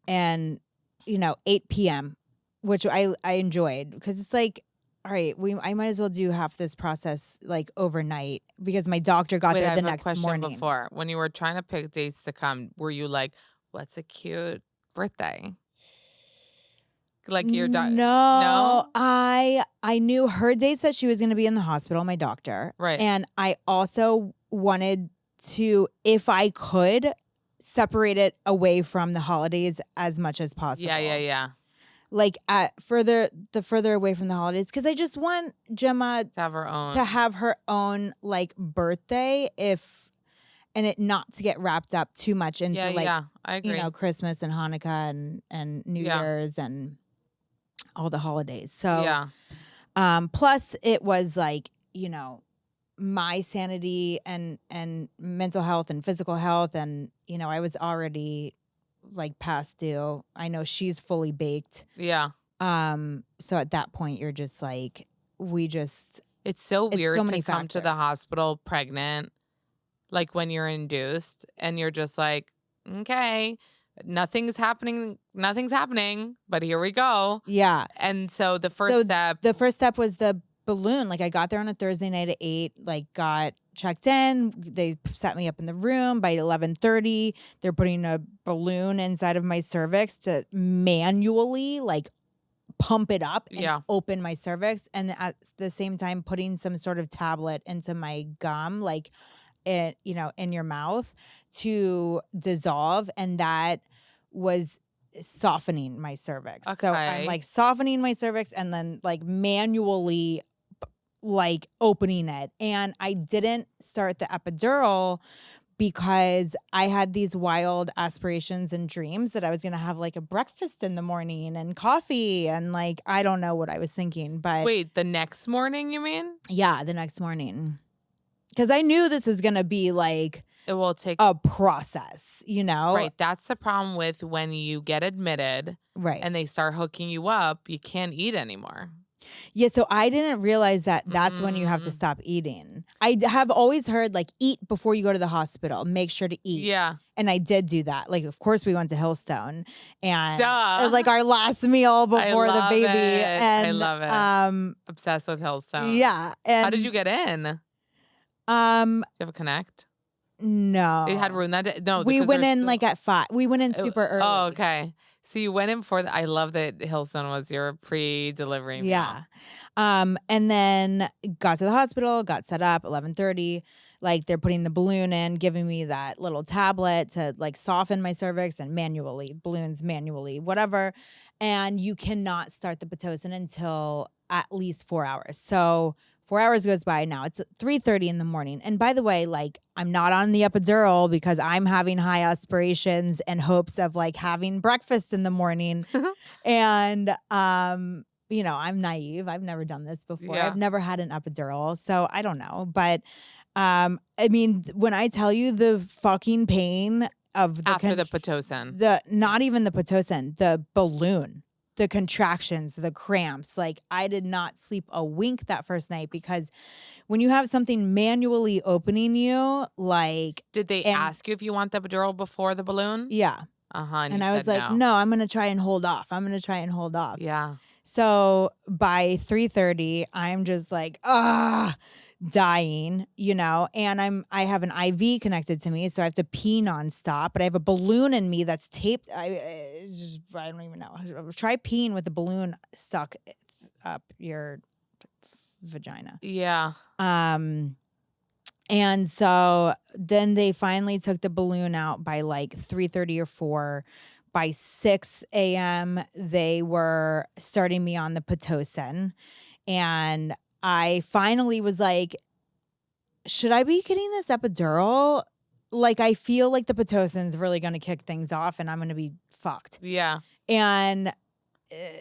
and, you know, 8 p.m., which I enjoyed because it's like, all right, I might as well do half this process like overnight because my doctor got there the next morning. Before, when you were trying to pick dates to come, were you like, what's a cute birthday? Like your doctor? No, I knew her dates that she was going to be in the hospital, my doctor. Right. And I also wanted to, if I could, separate it away from the holidays as much as possible. Yeah. Like further away from the holidays, because I just want Gemma to have her own like birthday, and it not to get wrapped up too much into I agree. You know, Christmas and Hanukkah and New Year's and all the holidays. So plus it was like, you know, my sanity and mental health and physical health, and you know, I was already like past due. I know she's fully baked. Yeah. So at that point you're just like, it's so weird to come to the hospital pregnant, like when you're induced and you're just like, okay, nothing's happening, but here we go. Yeah. And so the first step was the balloon. Like I got there on a Thursday night at 8, like got checked in. They set me up in the room. By 11:30, they're putting a balloon inside of my cervix to manually like pump it up and open my cervix, and at the same time putting some sort of tablet into my gum, like it, you know, in your mouth to dissolve, and that was softening my cervix. Okay. So I'm like softening my cervix and then like manually like opening it. And I didn't start the epidural because I had these wild aspirations and dreams that I was going to have like a breakfast in the morning and coffee, and like, I don't know what I was thinking, but wait, the next morning, you mean? Yeah, the next morning. Because I knew this is going to be like, it will take a process, you know? Right. That's the problem with when you get admitted. Right. And they start hooking you up, you can't eat anymore. Yeah, so I didn't realize that that's when you have to stop eating. I have always heard like eat before you go to the hospital. Make sure to eat. Yeah. And I did do that. Like, of course, we went to Hillstone and like our last meal before the baby. And I love it. Obsessed with Hillstone. Yeah. And how did you get in? Do you have a connect? No. They had room that day? No. We went in like at 5. We went in super early. Oh, okay. So you went in for I love that Hillstone was your pre-delivery meal. Yeah. And then got to the hospital, got set up, 11:30. Like they're putting the balloon in, giving me that little tablet to like soften my cervix and balloons manually, whatever. And you cannot start the Pitocin until at least 4 hours. So 4 hours goes by now. It's 3:30 in the morning. And by the way, like I'm not on the epidural because I'm having high aspirations and hopes of like having breakfast in the morning. And, you know, I'm naive. I've never done this before. Yeah. I've never had an epidural. So I don't know. But, I mean, when I tell you the fucking pain of the after the Pitocin, not even the Pitocin, the balloon. The contractions, the cramps, like I did not sleep a wink that first night because when you have something manually opening you, like. Did they ask you if you want the epidural before the balloon? Yeah. And I was like, no, I'm going to try and hold off. Yeah. So by 3:30, I'm just like, dying, and I have an IV connected to me, so I have to pee nonstop, but I have a balloon in me that's taped. I don't even know. Try peeing with the balloon stuck up your vagina. Yeah. And so then they finally took the balloon out by like 3:30 or 4. By 6 a.m., they were starting me on the Pitocin. And I finally was like, should I be getting this epidural? Like, I feel like the Pitocin's really going to kick things off and I'm going to be fucked. Yeah. And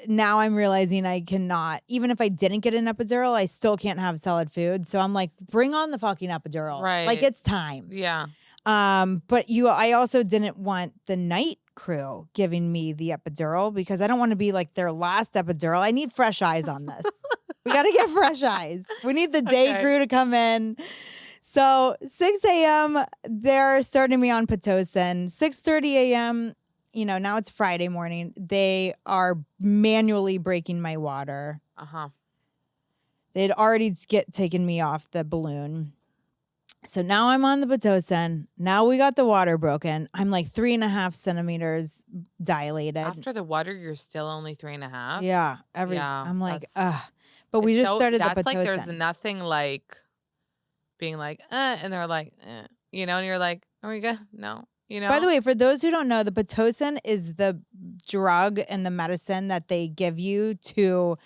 now I'm realizing I cannot, even if I didn't get an epidural, I still can't have solid food. So I'm like, bring on the fucking epidural. Right. Like, it's time. Yeah. But I also didn't want the night crew giving me the epidural because I don't want to be like their last epidural. I need fresh eyes on this. We got to get fresh eyes. We need the day crew to come in. So 6 a.m., they're starting me on Pitocin. 6:30 a.m., now it's Friday morning. They are manually breaking my water. They'd already taken me off the balloon. So now I'm on the Pitocin. Now we got the water broken. I'm like 3.5 centimeters dilated. After the water, you're still only 3.5? Yeah. I'm like, ugh. But we just started the Pitocin. That's like there's nothing like being like, and they're like, and you're like, are we good? No. By the way, for those who don't know, the Pitocin is the drug and the medicine that they give you to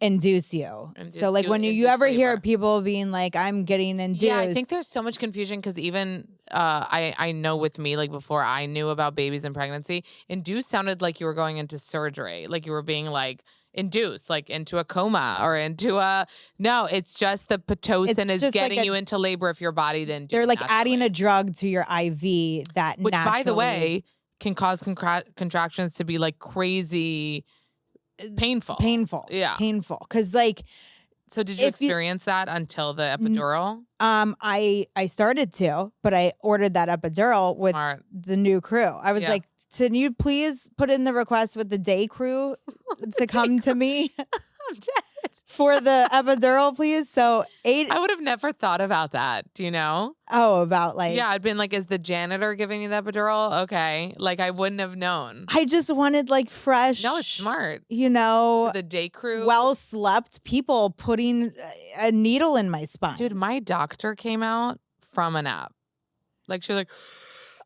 induce you. So like when you ever hear people being like, I'm getting induced. Yeah, I think there's so much confusion because even I know with me, like before I knew about babies and pregnancy, induced sounded like you were going into surgery, like you were being like induced, like into a coma or into no, it's just the Pitocin is getting like you into labor if your body didn't do it. They're like naturally. adding a drug to your IV that which naturally, by the way, can cause contractions to be like crazy painful. Yeah. Painful. Because like, so did you experience that until the epidural? I started to, but I ordered that epidural with the new crew. I was like, can you please put in the request with the day crew to come to me? I'm dead. For the epidural, please. So I would have never thought about that. Do you know? Oh, about like. Yeah, I'd been like, is the janitor giving you the epidural? Okay. Like I wouldn't have known. I just wanted like fresh. No, it's smart. The day crew. Well slept people putting a needle in my spine. Dude, my doctor came out from a nap. Like she was like,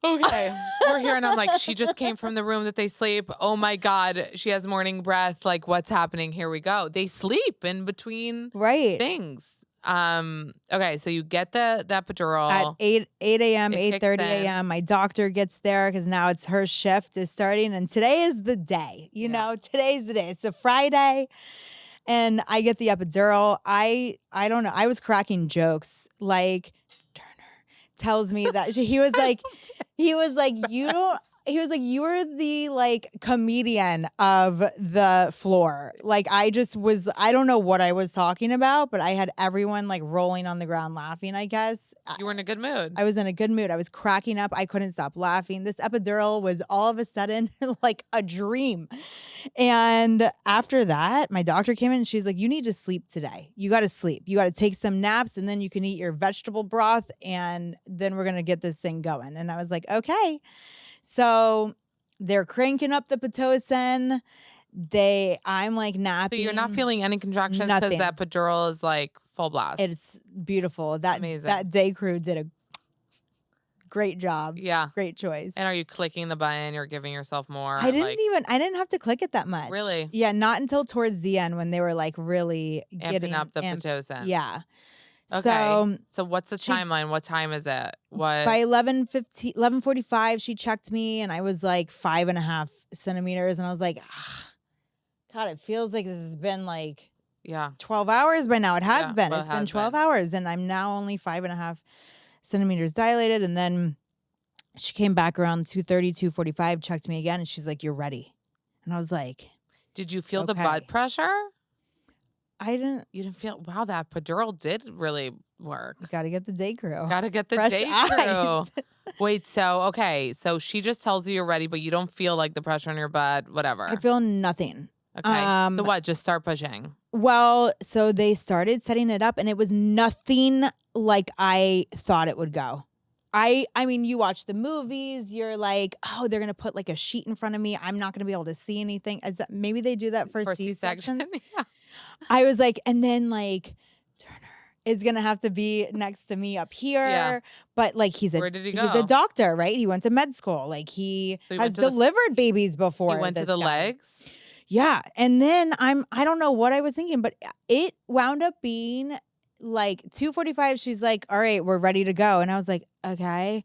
okay, we're here. And I'm like, she just came from the room that they sleep. Oh my God, she has morning breath. Like, what's happening? Here we go. They sleep in between things. Okay, so you get the epidural. At 8 a.m., 8:30 a.m., my doctor gets there because now it's her shift is starting. And today is the day. Today's the day. It's a Friday. And I get the epidural. I don't know. I was cracking jokes. Like, tells me that he was like, you were the like comedian of the floor. Like I don't know what I was talking about, but I had everyone like rolling on the ground laughing, I guess. You were in a good mood. I was in a good mood. I was cracking up. I couldn't stop laughing. This epidural was all of a sudden like a dream. And after that, my doctor came in and she's like, you need to sleep today. You got to sleep. You got to take some naps and then you can eat your vegetable broth and then we're going to get this thing going. And I was like, okay. So they're cranking up the Pitocin. I'm like napping. So you're not feeling any contractions because that epidural is like full blast. It's beautiful. That day crew did a great job. Yeah. Great choice. And are you clicking the button? You're giving yourself more? I didn't have to click it that much. Really? Yeah, not until towards the end when they were like really amping up the Pitocin. Yeah. Okay. So what's the timeline? What time is it? What? By 11:45, she checked me and I was like 5.5 centimeters. And I was like, God, it feels like this has been like 12 hours by now. It has been. It's been 12 hours. And I'm now only 5.5 centimeters dilated. And then she came back around 2:30, 2:45, checked me again. And she's like, you're ready. And I was like, did you feel the butt pressure? You didn't feel, wow, that epidural did really work. You got to get the day crew. Got to get the day crew. Wait, so she just tells you you're ready, but you don't feel like the pressure on your butt, whatever. I feel nothing. Okay. So what? Just start pushing. Well, so they started setting it up and it was nothing like I thought it would go. I mean, you watch the movies, you're like, oh, they're going to put like a sheet in front of me. I'm not going to be able to see anything. Maybe they do that for C-sections. Yeah. I was like, and then like Turner is going to have to be next to me up here. Yeah. But like Where did he go? He's a doctor, right? He went to med school. Like he has delivered babies before. He went to the legs? Yeah. And then I don't know what I was thinking, but it wound up being like 2:45. She's like, all right, we're ready to go. And I was like, okay.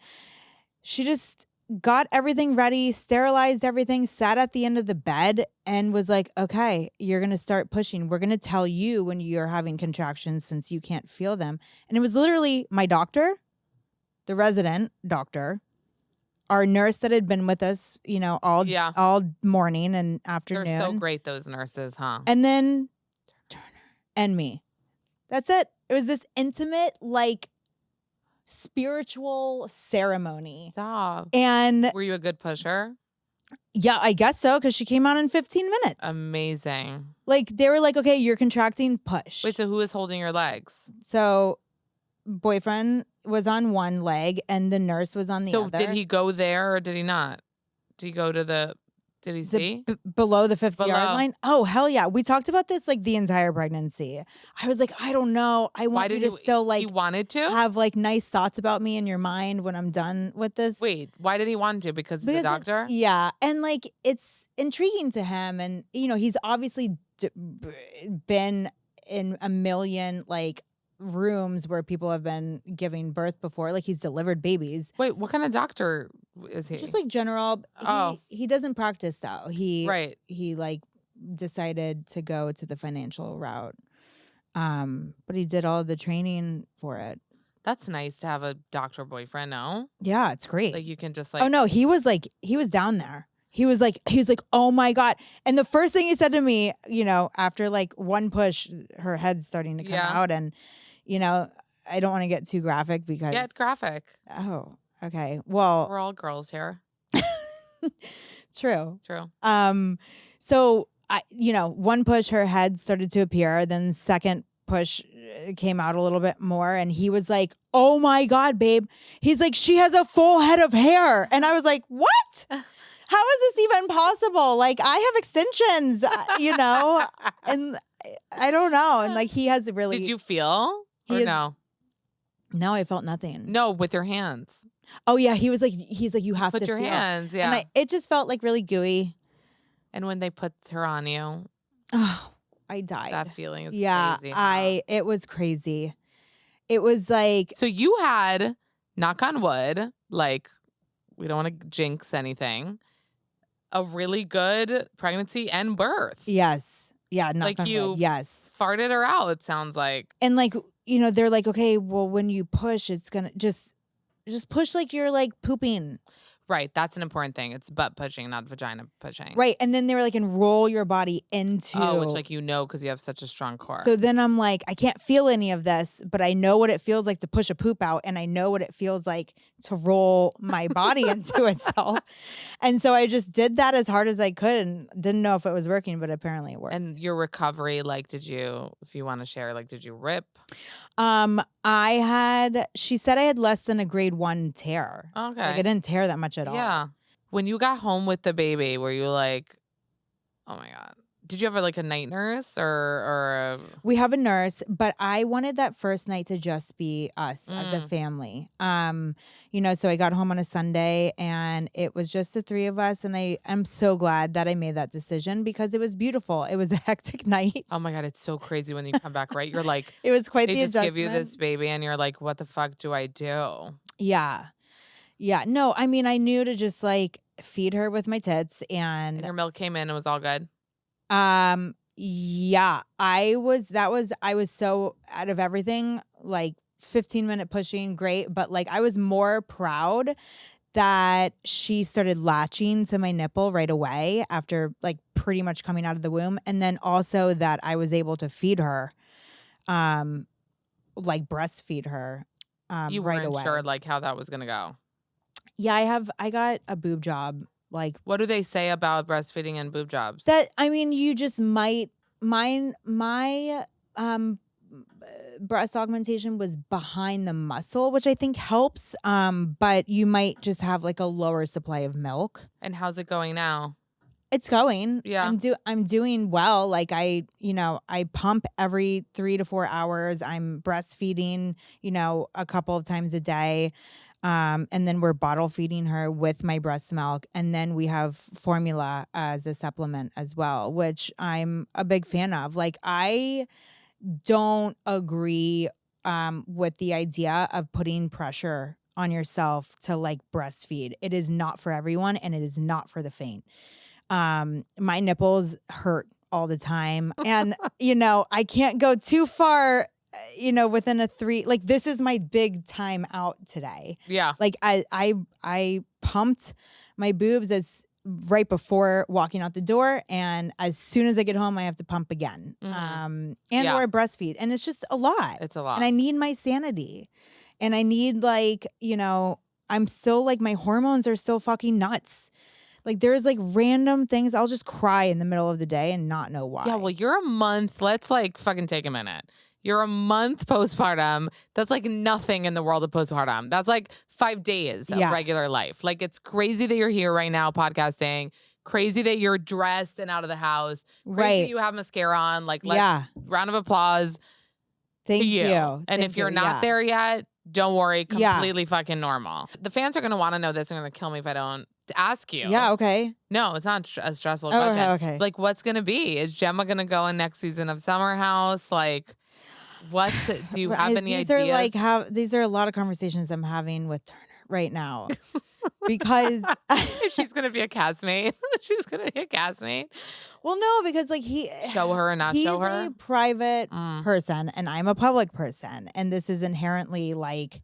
She just got everything ready, sterilized everything, sat at the end of the bed and was like, okay, you're going to start pushing. We're going to tell you when you're having contractions since you can't feel them. And it was literally my doctor, the resident doctor, our nurse that had been with us, you know, all morning and afternoon. They're so great, those nurses, huh? And then Turner and me. That's it. It was this intimate, like, spiritual ceremony. Stop. And were you a good pusher? Yeah, I guess so, because she came out in 15 minutes. Amazing. Like, they were like, okay, you're contracting, push. Wait, so who was holding your legs? So boyfriend was on one leg and the nurse was on the other. So did he go there or did he not? Did he go to did he see? Below the 50-yard line? Oh, hell yeah. We talked about this like the entire pregnancy. I was like, I don't know. I want you to still like he wanted to have like nice thoughts about me in your mind when I'm done with this. Wait, why did he want to? Because the doctor? Yeah. And like it's intriguing to him. And, you know, he's obviously been in a million like rooms where people have been giving birth before. Like he's delivered babies. Wait, what kind of doctor is he? Just like general. He doesn't practice though. He like decided to go to the financial route. But he did all the training for it. That's nice to have a doctor boyfriend, no? Yeah, it's great. Like you can just like oh no, he was down there. He was like, oh my God. And the first thing he said to me, you know, after like one push, her head's starting to come out. And, you know, I don't want to get too graphic because. Get graphic. Oh, okay. Well. We're all girls here. True. So, you know, one push, her head started to appear. Then second push came out a little bit more. And he was like, oh my God, babe. He's like, she has a full head of hair. And I was like, what? How is this even possible? Like, I have extensions, you know, and I don't know. And like, he has really. Did you feel? Or no? No, I felt nothing. No, with your hands. Oh yeah, he's like, you have to put your hands. Yeah, and it just felt like really gooey. And when they put her on you, oh, I died. That feeling is crazy. It was crazy. It was like. So you had, knock on wood, like we don't want to jinx anything, a really good pregnancy and birth. Yes. Yeah. Knock on wood. Yes. Farted her out, it sounds like. And like, you know, they're like, okay, well, when you push, it's going to just push like you're like pooping. Right. That's an important thing. It's butt pushing, not vagina pushing. Right. And then they were like, and roll your body into. Oh, which like, you know, because you have such a strong core. So then I'm like, I can't feel any of this, but I know what it feels like to push a poop out. And I know what it feels like to roll my body into itself. And so I just did that as hard as I could and didn't know if it was working, but apparently it worked. And your recovery, like, did you, if you want to share, like, did you rip? She said I had less than a grade 1 tear. Okay. Like I didn't tear that much at all. Yeah. When you got home with the baby, were you like, oh my God. Did you have a night nurse or We have a nurse, but I wanted that first night to just be us as a family. You know, so I got home on a Sunday and it was just the three of us. And I'm so glad that I made that decision because it was beautiful. It was a hectic night. Oh my God, it's so crazy when you come back, right? You're like, it was quite the adjustment. They adjustment. just give you this baby and you're like, what the fuck do I do? Yeah. Yeah. No, I mean, I knew to just like feed her with my tits and your milk came in and it was all good. Yeah, I was so out of everything, like 15-minute pushing, great. But like, I was more proud that she started latching to my nipple right away after like pretty much coming out of the womb. And then also that I was able to feed her, like breastfeed her, you right weren't away. Sure like how that was going to go. Yeah, I got a boob job. Like, what do they say about breastfeeding and boob jobs? That, I mean, you just might my breast augmentation was behind the muscle, which I think helps. But you might just have like a lower supply of milk. And how's it going now? It's going. Yeah. I'm doing well. Like I pump every 3 to 4 hours. I'm breastfeeding, a couple of times a day. And then we're bottle feeding her with my breast milk. And then we have formula as a supplement as well, which I'm a big fan of. Like I don't agree with the idea of putting pressure on yourself to like breastfeed. It is not for everyone and it is not for the faint. My nipples hurt all the time. And, I can't go too far, within a 3, like this is my big time out today. Yeah. Like I pumped my boobs right before walking out the door. And as soon as I get home, I have to pump again. Mm-hmm. Or breastfeed. And it's just a lot. It's a lot. And I need my sanity. And I need like, I'm still like my hormones are still fucking nuts. Like there's like random things. I'll just cry in the middle of the day and not know why. Yeah, well, you're a month. Let's like fucking take a minute. You're a month postpartum. That's like nothing in the world of postpartum. That's like 5 days of regular life. Like it's crazy that you're here right now podcasting. Crazy that you're dressed and out of the house. Crazy that you have mascara on. Like, round of applause. Thank you. And if you're not there yet, don't worry. Completely fucking normal. The fans are going to want to know this. They're going to kill me if I don't ask you. Yeah, okay. No, it's not a stressful question. Okay. Like, what's going to be? Is Gemma going to go in next season of Summer House? Like, what? Do you have any ideas? These are a lot of conversations I'm having with Turner right now. Because if she's going to be a castmate. She's going to be a castmate. Well, no, because like show her or not show her. He's a private person and I'm a public person. And this is inherently like,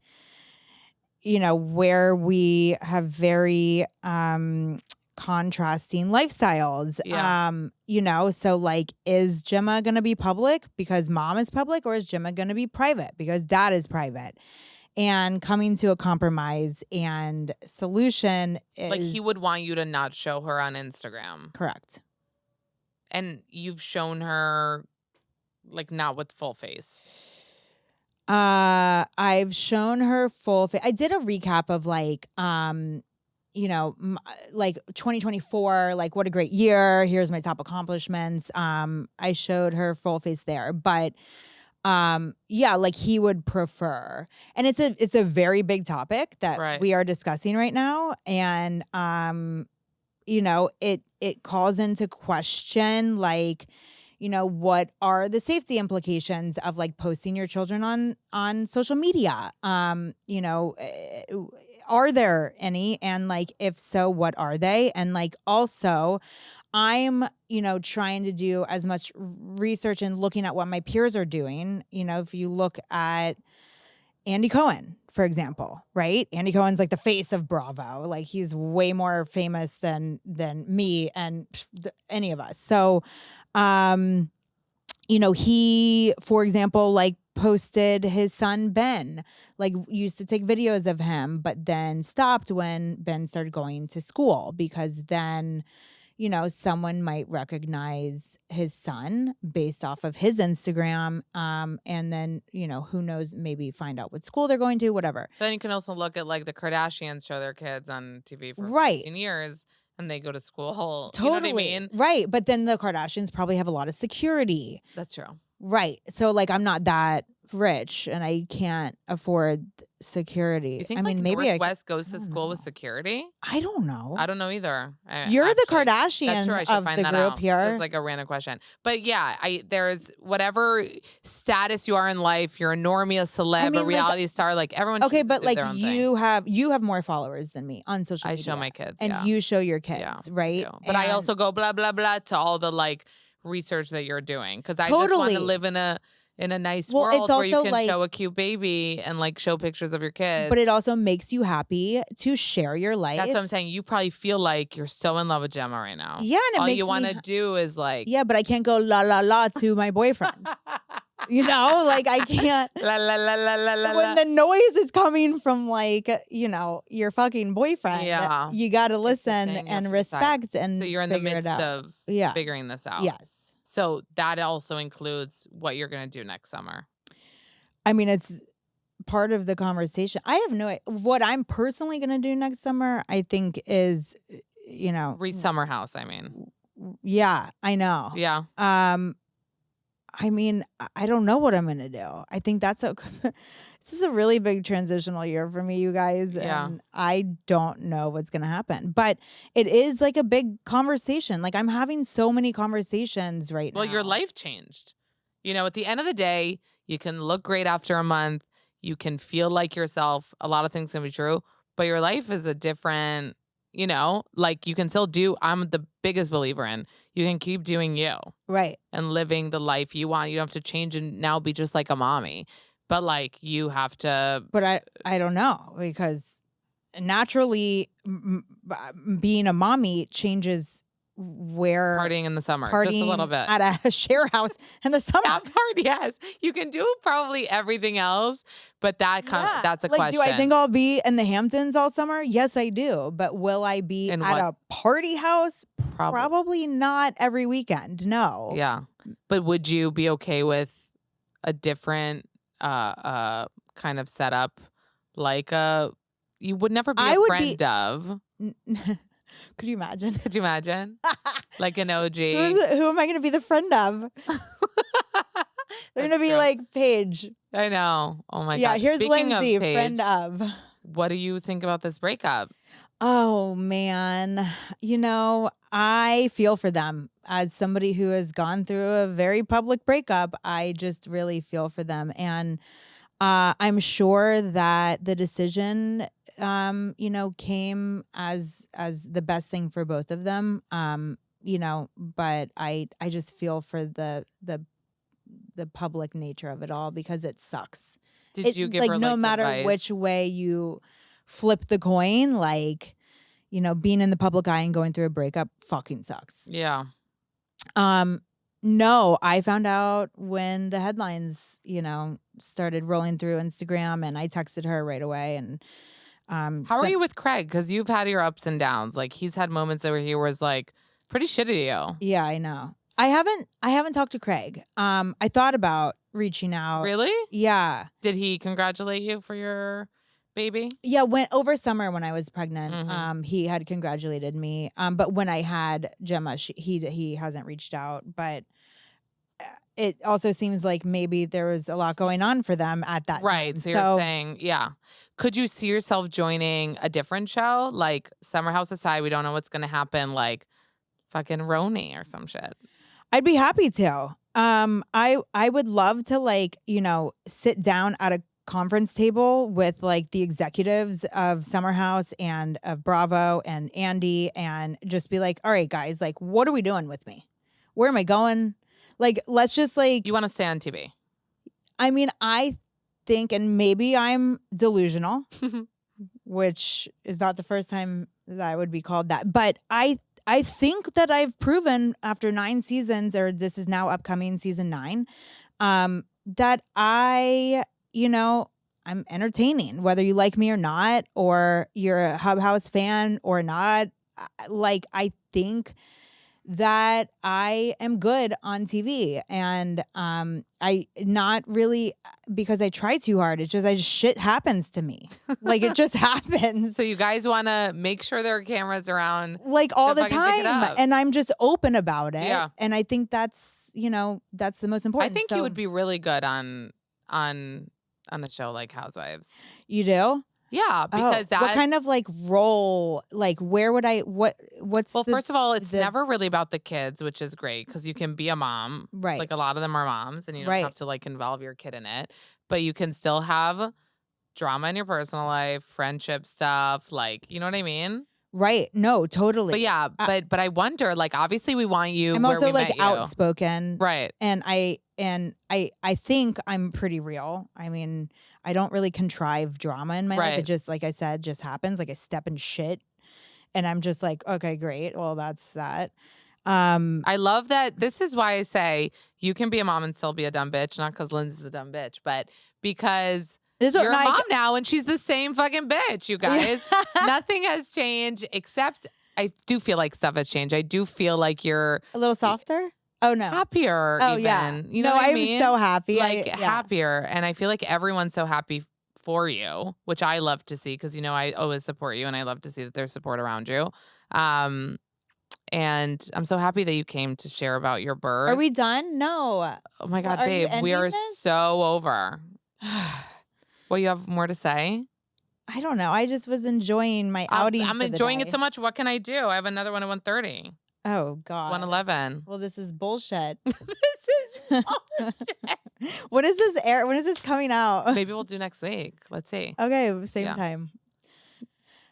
where we have very contrasting lifestyles. Yeah. So like, is Gemma going to be public because mom is public, or is Gemma going to be private because dad is private? And coming to a compromise and solution is... Like he would want you to not show her on Instagram. Correct. And you've shown her like not with full face. I've shown her full face. I did a recap of like, like 2024, like what a great year. Here's my top accomplishments. I showed her full face there, but like he would prefer. And it's a very big topic that we are discussing right now. And, it calls into question, like, what are the safety implications of like posting your children on social media? Are there any? And like, if so, what are they? And like, also I'm, trying to do as much research and looking at what my peers are doing. If you look at Andy Cohen, for example, right? Andy Cohen's like the face of Bravo. Like he's way more famous than me and any of us. So, he, for example, like posted his son, Ben, like used to take videos of him, but then stopped when Ben started going to school because then, someone might recognize his son based off of his Instagram. And then, who knows, maybe find out what school they're going to, whatever. Then you can also look at like the Kardashians show their kids on TV for 15 years and they go to school. Totally. You know what I mean? Right. But then the Kardashians probably have a lot of security. That's true. Right. So like I'm not that rich and I can't afford security. You think maybe Northwest goes to school with security? I don't know. I don't know either. You're the Kardashian That's true. I should of find the that group out. here. Just like a random question. But yeah, there's whatever status you are in life, you're a normie, a celeb, a reality star, like everyone. Okay, but like you have more followers than me on social media. I show my kids. And you show your kids, right? But I also go blah blah blah to all the like research that you're doing because I just want to live in a nice world where you can show a cute baby and like show pictures of your kids. But it also makes you happy to share your life. That's what I'm saying. You probably feel like you're so in love with Gemma right now. Yeah, and all you want to do is like... Yeah, but I can't go la la la to my boyfriend. Like I can't... La la la la la la. When the noise is coming from like, your fucking boyfriend, you got to listen and respect and so you're in the midst of figuring this out. Yes. So that also includes what you're going to do next summer. I mean, it's part of the conversation. I have no what I'm personally going to do next summer, I think is, Summer house, I mean. Yeah, I know. Yeah. I mean, I don't know what I'm going to do. I think this is a really big transitional year for me, you guys. Yeah. And I don't know what's going to happen. But it is like a big conversation. Like I'm having so many conversations right now. Well, your life changed. At the end of the day, you can look great after a month. You can feel like yourself. A lot of things can be true. But your life is a different, like you can still do. I'm the biggest believer in. You can keep doing you. Right. And living the life you want. You don't have to change and now be just like a mommy. But like you have to. But I don't know, because naturally being a mommy changes where partying in the summer, just a little bit at a share house in the summer. That part, yes, you can do probably everything else, but that's a question. Do I think I'll be in the Hamptons all summer? Yes, I do. But will I be at a party house? Probably not every weekend. No. Yeah, but would you be okay with a different kind of setup, like you would never be a friend of? Could you imagine? Could you imagine? Like an OG. Who am I going to be the friend of? They're going to be like Paige. I know. Oh my God. Yeah, here's Speaking Lindsay, of Paige, friend of. What do you think about this breakup? Oh, man. I feel for them. As somebody who has gone through a very public breakup, I just really feel for them. And I'm sure that the decision came as the best thing for both of them. But I just feel for the public nature of it all, because it sucks. Did you give her no matter advice? Which way you flip the coin, being in the public eye and going through a breakup fucking sucks. Yeah. No, I found out when the headlines, started rolling through Instagram, and I texted her right away. And how are you with Craig? Because you've had your ups and downs. Like he's had moments where he was like pretty shitty to you. Yeah, I know. I haven't talked to Craig. I thought about reaching out. Really? Yeah. Did he congratulate you for your baby? Yeah, over summer when I was pregnant, he had congratulated me. But when I had Gemma, he hasn't reached out. But it also seems like maybe there was a lot going on for them at that right. time. So you're saying, yeah. Could you see yourself joining a different show? Like Summer House aside, we don't know what's going to happen. Like fucking Roni or some shit. I'd be happy to. I would love to sit down at a conference table with like the executives of Summer House and of Bravo and Andy, and just be like, all right, guys, like, what are we doing with me? Where am I going? Like, let's just you want to stay on TV. I mean, I think, and maybe I'm delusional, which is not the first time that I would be called that, but I think that I've proven after 9 seasons, or this is now upcoming season 9, that I'm entertaining, whether you like me or not, or you're a Hub House fan or not. Like, I think that I am good on TV, and I not really because I try too hard. It's just shit happens to me. Like it just happens. So you guys want to make sure there are cameras around, like all the time, and I'm just open about it. Yeah, and I think that's that's the most important. I think you would be really good on a show like Housewives. You do? Yeah, because what kind of like role, like where would I, what's first of all, it's never really about the kids, which is great because you can be a mom. Right. Like a lot of them are moms and you don't have to like involve your kid in it, but you can still have drama in your personal life, friendship stuff, like, you know what I mean? Right. No, totally. But yeah, but I wonder, like, obviously we want you. I'm also like outspoken. Right. And I think I'm pretty real. I mean, I don't really contrive drama in my life. It just, like I said, just happens. Like I step in shit and I'm just like, okay, great. Well, that's that. I love that. This is why I say you can be a mom and still be a dumb bitch. Not because Lindsay's a dumb bitch, but because you're a mom now and she's the same fucking bitch, you guys. Nothing has changed except I do feel like stuff has changed. I do feel like you're a little softer. Oh no. happier. Oh even. yeah. You know no, what I I'm mean? so happy. Like yeah. happier. And I feel like everyone's so happy for you, which I love to see because, you know, I always support you and I love to see that there's support around you. And I'm so happy that you came to share about your birth. Are we done? No. Oh my God, Are you babe, we ending are this? so over. Well, you have more to say? I don't know. I just was enjoying my outing. I'm for the enjoying it day. so much. What can I do? I have another one at 1:30. Oh God. 1:11. Well, this is bullshit. This is bullshit. When is this air? When is this coming out? Maybe we'll do next week. Let's see. Okay, same Yeah. time.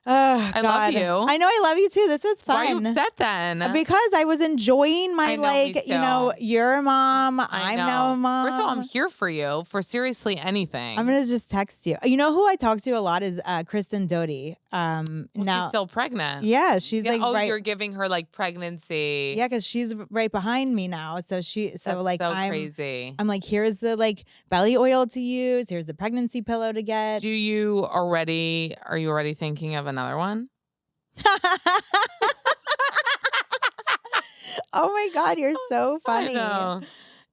I love you. I know I love you too. This was fun. Why are you upset then? Because I was enjoying my I know, me you know, too. you're a mom. I I'm know. now a mom. First of all, I'm here for you for seriously anything. I'm gonna just text you. You know who I talk to a lot is Kristen Doty. Well, Now she's still pregnant. yeah, she's Yeah, like oh, right. you're giving her like pregnancy. Yeah, because she's right behind me now. So That's like so I'm crazy. I'm like, here's the like belly oil to use. Here's the pregnancy pillow to get. Are you already thinking of another one? Oh my God, you're so funny. I know.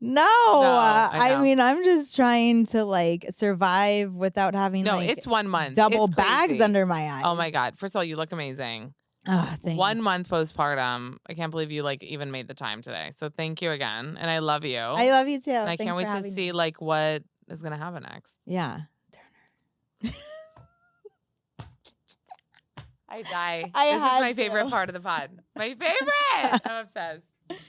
No, I know. mean, I'm just trying to like survive without having No, like it's 1 month. double It's bags crazy. under my eyes. Oh my God. First of all, you look amazing. Oh, thanks. 1 month postpartum. I can't believe you like even made the time today. So thank you again. And I love you. I love you too. And I Thanks can't for wait to having see me. like what is gonna happen next. Yeah. I die. I This is had my favorite to. part of the pod. My favorite. I'm obsessed.